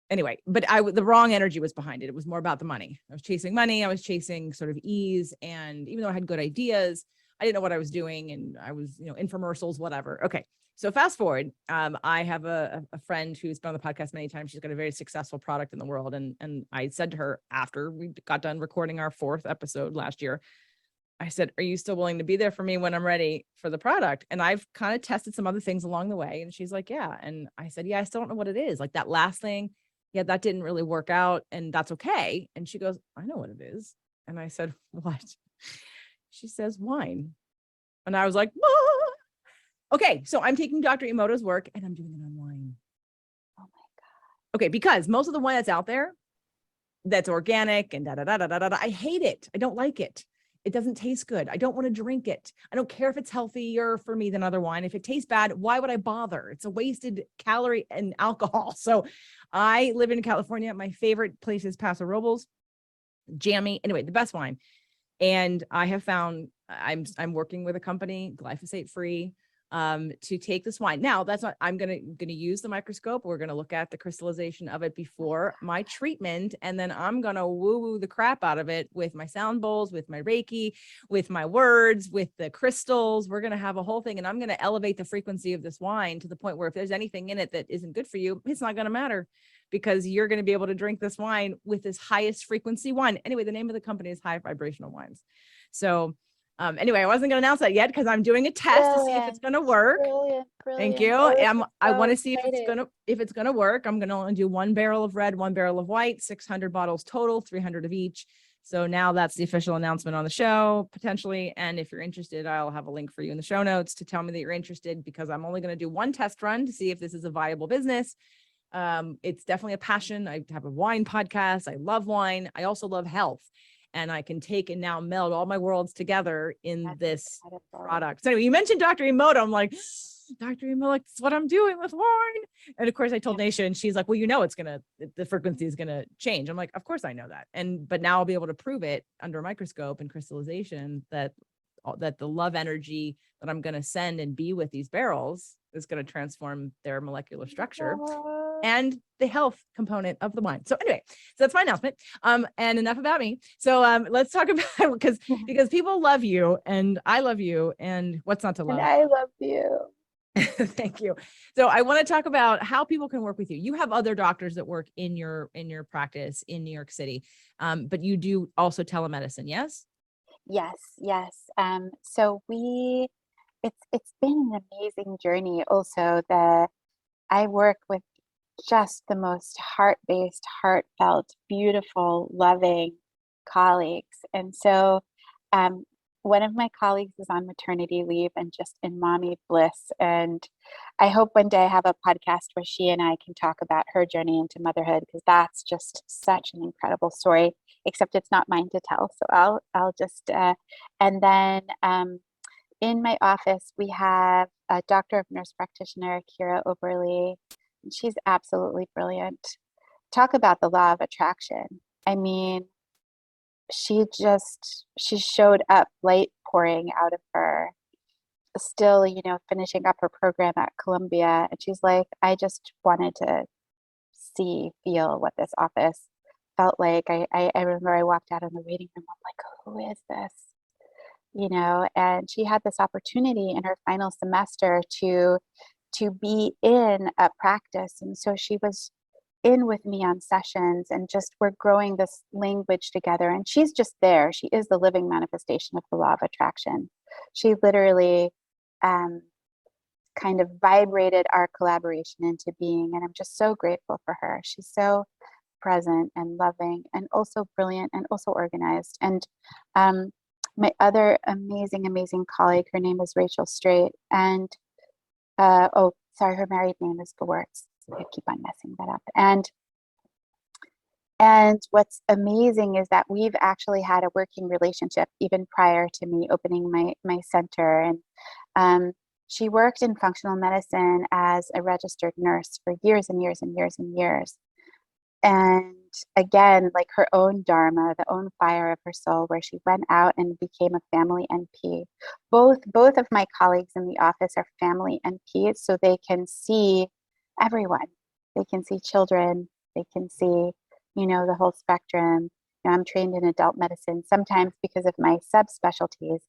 anyway, but the wrong energy was behind it. It was more about the money. I was chasing money. I was chasing sort of ease. And even though I had good ideas, I didn't know what I was doing. And I was, infomercials, whatever. Okay. So fast forward, I have a friend who's been on the podcast many times. She's got a very successful product in the world. And I said to her, after we got done recording our 4th episode last year, I said, are you still willing to be there for me when I'm ready for the product? And I've kind of tested some other things along the way. And she's like, yeah. And I said, yeah, I still don't know what it is. Like that last thing, yeah, that didn't really work out, and that's okay. And she goes, I know what it is. And I said, what? She says, wine. And I was like, what? Okay, so I'm taking Dr. Emoto's work and I'm doing it on wine. Oh my God. Okay, because most of the wine that's out there, that's organic and I hate it. I don't like it. It doesn't taste good. I don't want to drink it. I don't care if it's healthier for me than other wine. If it tastes bad, why would I bother? It's a wasted calorie and alcohol. So I live in California. My favorite place is Paso Robles, jammy. Anyway, the best wine. And I have found I'm working with a company, glyphosate free, to take this wine. Now, that's not, I'm going to use the microscope. We're going to look at the crystallization of it before my treatment. And then I'm going to woo the crap out of it with my sound bowls, with my Reiki, with my words, with the crystals. We're going to have a whole thing. And I'm going to elevate the frequency of this wine to the point where if there's anything in it that isn't good for you, it's not going to matter, because you're going to be able to drink this wine with this highest frequency wine. Anyway, the name of the company is High Vibrational Wines. So Anyway, I wasn't going to announce that yet because I'm doing a test to see if it's going to work. Brilliant. Thank you. Oh, I want to so see if it's gonna work. I'm gonna only do 1 barrel of red, 1 barrel of white, 600 bottles total, 300 of each. So now that's the official announcement on the show, potentially. And if you're interested, I'll have a link for you in the show notes to tell me that you're interested, because I'm only going to do 1 test run to see if this is a viable business. It's definitely a passion. I have a wine podcast. I love wine. I also love health. And I can take and now meld all my worlds together in this product. So anyway, you mentioned Dr. Emoto. I'm like, Dr. Emoto, that's what I'm doing with wine. And of course I told Nasha, and she's like, well, the frequency is going to change. I'm like, of course I know that. But now I'll be able to prove it under a microscope and crystallization that the love energy that I'm going to send and be with these barrels is going to transform their molecular structure and the health component of the wine. So anyway, so that's my announcement. And enough about me. So let's talk about, because people love you and I love you, and what's not to love? And I love you. Thank you. So I want to talk about how people can work with you. You have other doctors that work in your practice in New York City, but you do also telemedicine, yes? Yes. So it's been an amazing journey also. That I work with just the most heart-based, heartfelt, beautiful, loving colleagues. And so one of my colleagues is on maternity leave and just in mommy bliss. And I hope one day I have a podcast where she and I can talk about her journey into motherhood, because that's just such an incredible story, except it's not mine to tell. So I'll just, and then in my office, we have a doctor of nurse practitioner, Kira Oberly. She's absolutely brilliant. Talk about the law of attraction. I mean, she showed up, light pouring out of her, still, finishing up her program at Columbia. And she's like, I just wanted to feel what this office felt like. I remember I walked out in the waiting room. I'm like, who is this? And she had this opportunity in her final semester to be in a practice. And so she was in with me on sessions, and just we're growing this language together. And she's just there. She is the living manifestation of the law of attraction. She literally kind of vibrated our collaboration into being. And I'm just so grateful for her. She's so present and loving and also brilliant and also organized. And my other amazing colleague, her name is Rachel Straight. And her married name is Gewurz. I keep on messing that up. And what's amazing is that we've actually had a working relationship even prior to me opening my center. And she worked in functional medicine as a registered nurse for years and years and years and years. And again, like her own dharma, the own fire of her soul, where she went out and became a family NP. Both of my colleagues in the office are family NPs, so they can see everyone. They can see children. They can see, the whole spectrum. I'm trained in adult medicine. Sometimes because of my subspecialties,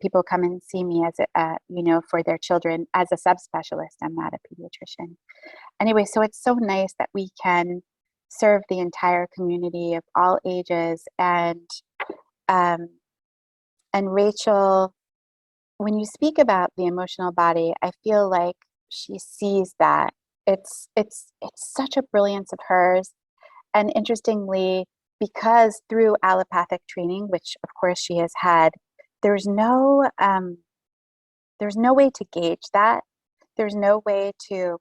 people come and see me as for their children as a subspecialist. I'm not a pediatrician. Anyway, so it's so nice that we can serve the entire community of all ages. And Rachel, when you speak about the emotional body, I feel like she sees that. It's such a brilliance of hers. And interestingly, because through allopathic training, which of course she has had, there's no way to gauge that. There's no way to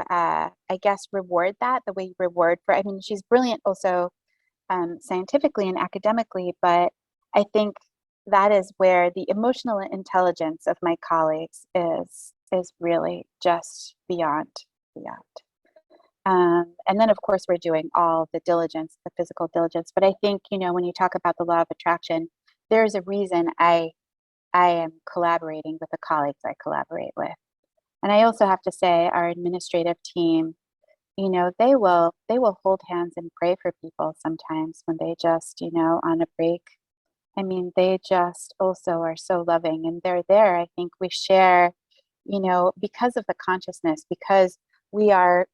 I guess reward that the way you reward she's brilliant also scientifically and academically, but I think that is where the emotional intelligence of my colleagues is really just beyond. And then of course we're doing all the diligence, the physical diligence. But I think, when you talk about the law of attraction, there's a reason I am collaborating with the colleagues I collaborate with. And I also have to say our administrative team, they will hold hands and pray for people sometimes when they just, on a break. They just also are so loving, and they're there. I think we share, because of the consciousness, because we are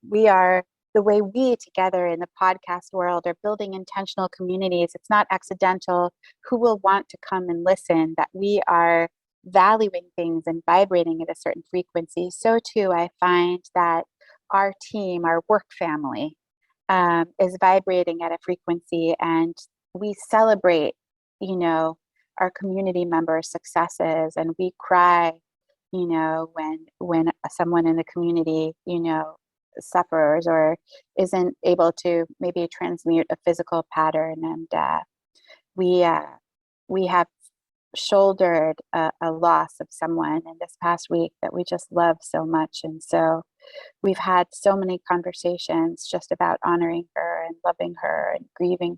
the way we together in the podcast world are building intentional communities, it's not accidental who will want to come and listen, that we are valuing things and vibrating at a certain frequency. So too, I find that our team, our work family, is vibrating at a frequency, and we celebrate, our community members' successes, and we cry, when someone in the community, suffers or isn't able to maybe transmute a physical pattern. And we have shouldered a loss of someone in this past week that we just love so much. And so we've had so many conversations just about honoring her and loving her and grieving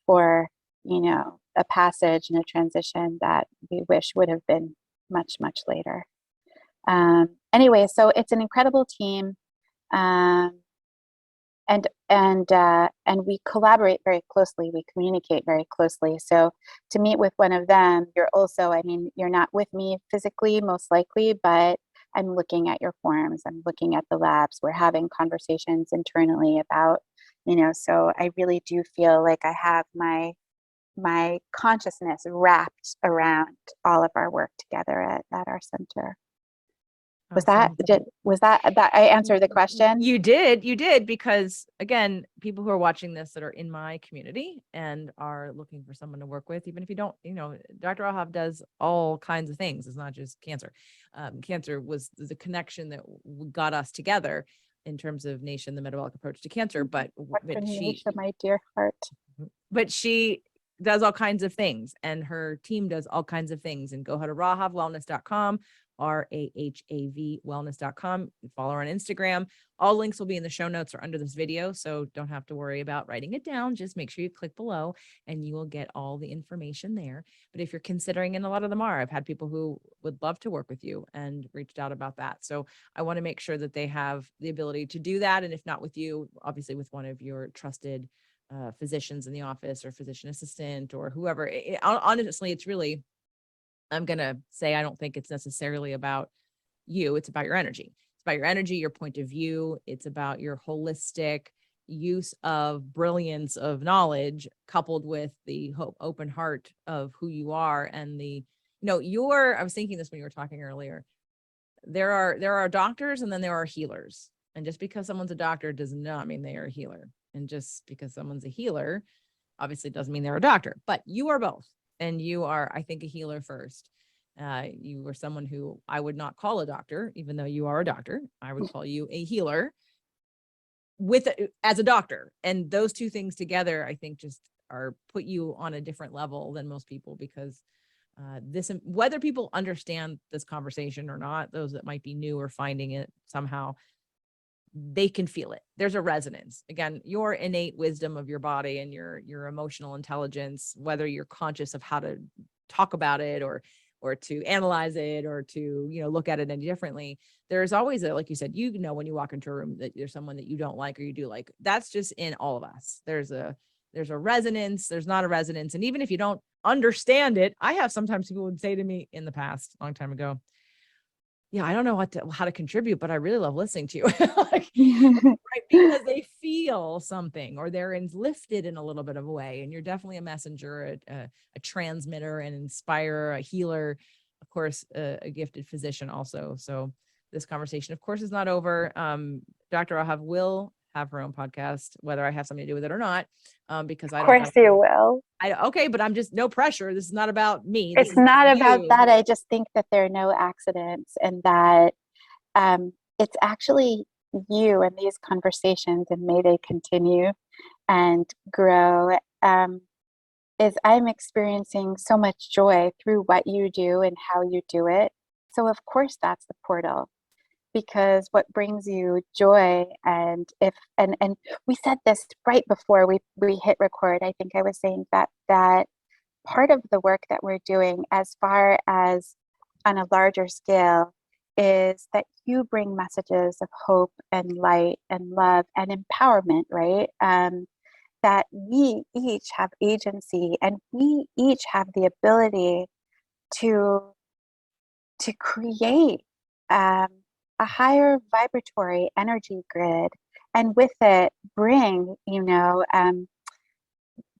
for, a passage and a transition that we wish would have been much, much later. Anyway, so it's an incredible team. And we collaborate very closely. We communicate very closely. So to meet with one of them, you're not with me physically, most likely, but I'm looking at your forms. I'm looking at the labs. We're having conversations internally about, so I really do feel like I have my consciousness wrapped around all of our work together at our center. Awesome. Was that I answered the question? You did, because again, people who are watching this that are in my community and are looking for someone to work with, even if you don't, Dr. Rahav does all kinds of things. It's not just cancer. Cancer was the connection that got us together in terms of Nasha, the metabolic approach to cancer. But Nasha, my dear heart. But she does all kinds of things, and her team does all kinds of things. And go to rahavwellness.com, RAHAV wellness.com. Follow her on Instagram. All links will be in the show notes or under this video, so don't have to worry about writing it down. Just make sure you click below and you will get all the information there. But if you're considering, and a lot of them are, I've had people who would love to work with you and reached out about that. So I want to make sure that they have the ability to do that. And if not with you, obviously with one of your trusted physicians in the office or physician assistant or whoever. Honestly, it's really, I'm going to say, I don't think it's necessarily about you. It's about your energy. It's about your energy, your point of view. It's about your holistic use of brilliance of knowledge coupled with the open heart of who you are. And I was thinking this when you were talking earlier, there are doctors and then there are healers. And just because someone's a doctor does not mean they are a healer. And just because someone's a healer, obviously doesn't mean they're a doctor, but you are both. And you are, I think, a healer first. You are someone who I would not call a doctor, even though you are a doctor. I would call you a healer as a doctor. And those two things together, I think, just put you on a different level than most people, because whether people understand this conversation or not, those that might be new or finding it somehow, they can feel it. There's a resonance. Again, your innate wisdom of your body and your emotional intelligence, whether you're conscious of how to talk about it or to analyze it or to, look at it any differently. There's always like you said, when you walk into a room that there's someone that you don't like or you do like. That's just in all of us. There's a resonance, there's not a resonance. And even if you don't understand it, I have sometimes people would say to me in the past, a long time ago, yeah, I don't know how to contribute, but I really love listening to you. Right? Because they feel something or they're lifted in a little bit of a way. And you're definitely a messenger, a transmitter, an inspirer, a healer, of course, a gifted physician also. So this conversation, of course, is not over. Dr. Rahav will have her own podcast, whether I have something to do with it or not, because I don't know. Of course you will. Okay, but I'm just, no pressure. This is not about me. It's not about that. I just think that there are no accidents, and that it's actually you and these conversations, and may they continue and grow, is I'm experiencing so much joy through what you do and how you do it. So of course that's the portal, because what brings you joy, and we said this right before we hit record. I think I was saying that part of the work that we're doing, as far as on a larger scale, is that you bring messages of hope and light and love and empowerment, right? That we each have agency, and we each have the ability to create a higher vibratory energy grid and with it bring,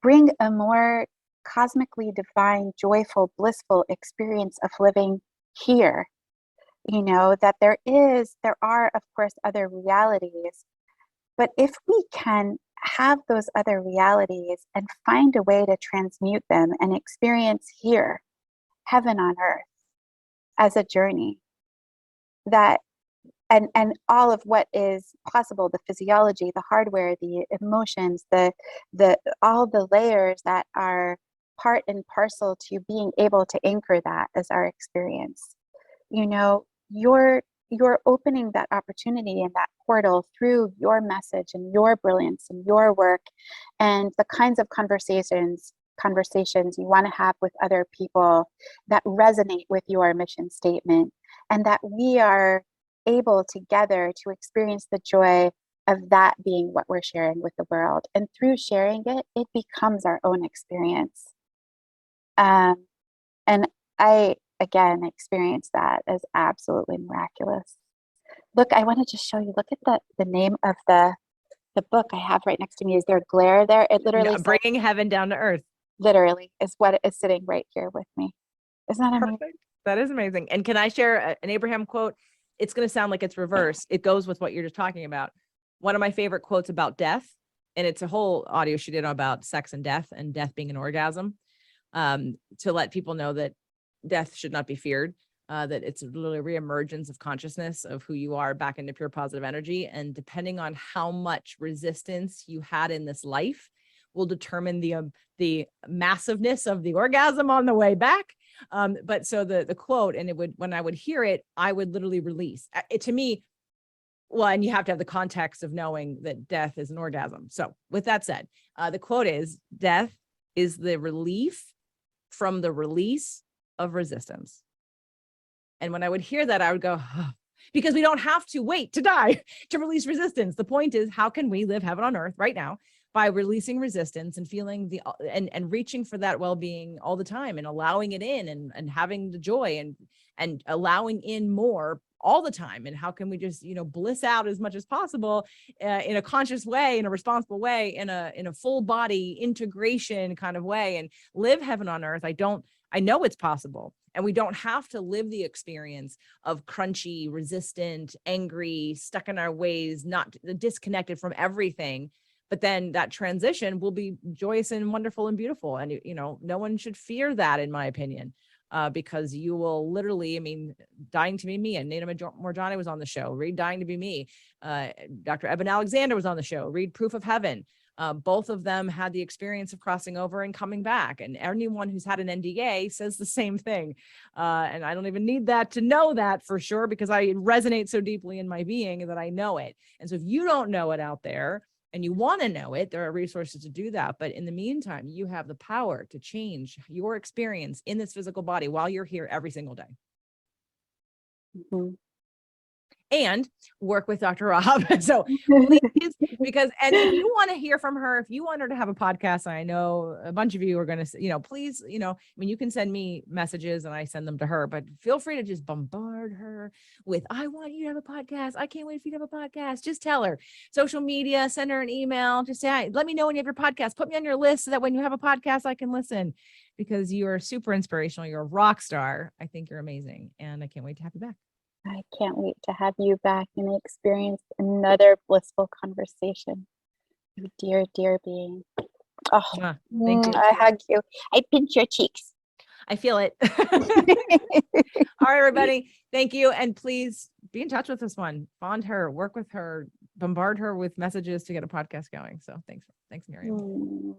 bring a more cosmically divine, joyful, blissful experience of living here. That there are, of course, other realities, but if we can have those other realities and find a way to transmute them and experience here, heaven on earth, as a journey, that and all of what is possible, the physiology, the hardware, the emotions, the all the layers that are part and parcel to being able to anchor that as our experience. You're opening that opportunity and that portal through your message and your brilliance and your work and the kinds of conversations you want to have with other people that resonate with your mission statement, and that we are able together to experience the joy of that being what we're sharing with the world. And through sharing it, it becomes our own experience. And I, again, experience that as absolutely miraculous. Look, I want to just show you, look at the name of the book I have right next to me. Is there glare there? It literally says, Bringing Heaven Down to Earth. Literally is what is sitting right here with me. Isn't that amazing? Perfect. That is amazing. And can I share an Abraham quote? It's going to sound like it's reverse. It goes with what you're just talking about. One of my favorite quotes about death, and it's a whole audio she did about sex and death being an orgasm, to let people know that death should not be feared, that it's literally a reemergence of consciousness of who you are back into pure positive energy. And depending on how much resistance you had in this life will determine the massiveness of the orgasm on the way back. But so the quote, and when I would hear it, I would literally release it to me. Well, and you have to have the context of knowing that death is an orgasm. So with that said, the quote is, death is the relief from the release of resistance. And when I would hear that, I would go, oh, because we don't have to wait to die to release resistance. The point is, how can we live heaven on earth right now by releasing resistance and feeling and reaching for that well-being all the time and allowing it in and having the joy and allowing in more all the time. And how can we just, bliss out as much as possible in a conscious way, in a responsible way, in a full body integration kind of way, and live heaven on earth. I know it's possible. And we don't have to live the experience of crunchy, resistant, angry, stuck in our ways, not disconnected from everything. But then that transition will be joyous and wonderful and beautiful. And, no one should fear that, in my opinion, because you will literally, Dying to Be Me, and Nina Morjani was on the show. Read Dying to Be Me. Dr. Eben Alexander was on the show. Read Proof of Heaven. Both of them had the experience of crossing over and coming back. And anyone who's had an NDA says the same thing. And I don't even need that to know that for sure, because I resonate so deeply in my being that I know it. And so if you don't know it out there and you want to know it, there are resources to do that. But in the meantime, you have the power to change your experience in this physical body while you're here every single day. Mm-hmm. And work with Dr. Rahav. So please, because, and if you want to hear from her, if you want her to have a podcast, I know a bunch of you are going to, please, you can send me messages and I send them to her, but feel free to just bombard her with, I want you to have a podcast. I can't wait for you to have a podcast. Just tell her. Social media, send her an email. Just say, let me know when you have your podcast. Put me on your list so that when you have a podcast, I can listen, because you are super inspirational. You're a rock star. I think you're amazing. And I can't wait to have you back. I can't wait to have you back and experience another blissful conversation. You dear, dear being. Oh, thank you. I hug you. I pinch your cheeks. I feel it. All right, everybody. Thank you. And please be in touch with this one. Bond her, work with her, bombard her with messages to get a podcast going. So thanks, Miriam.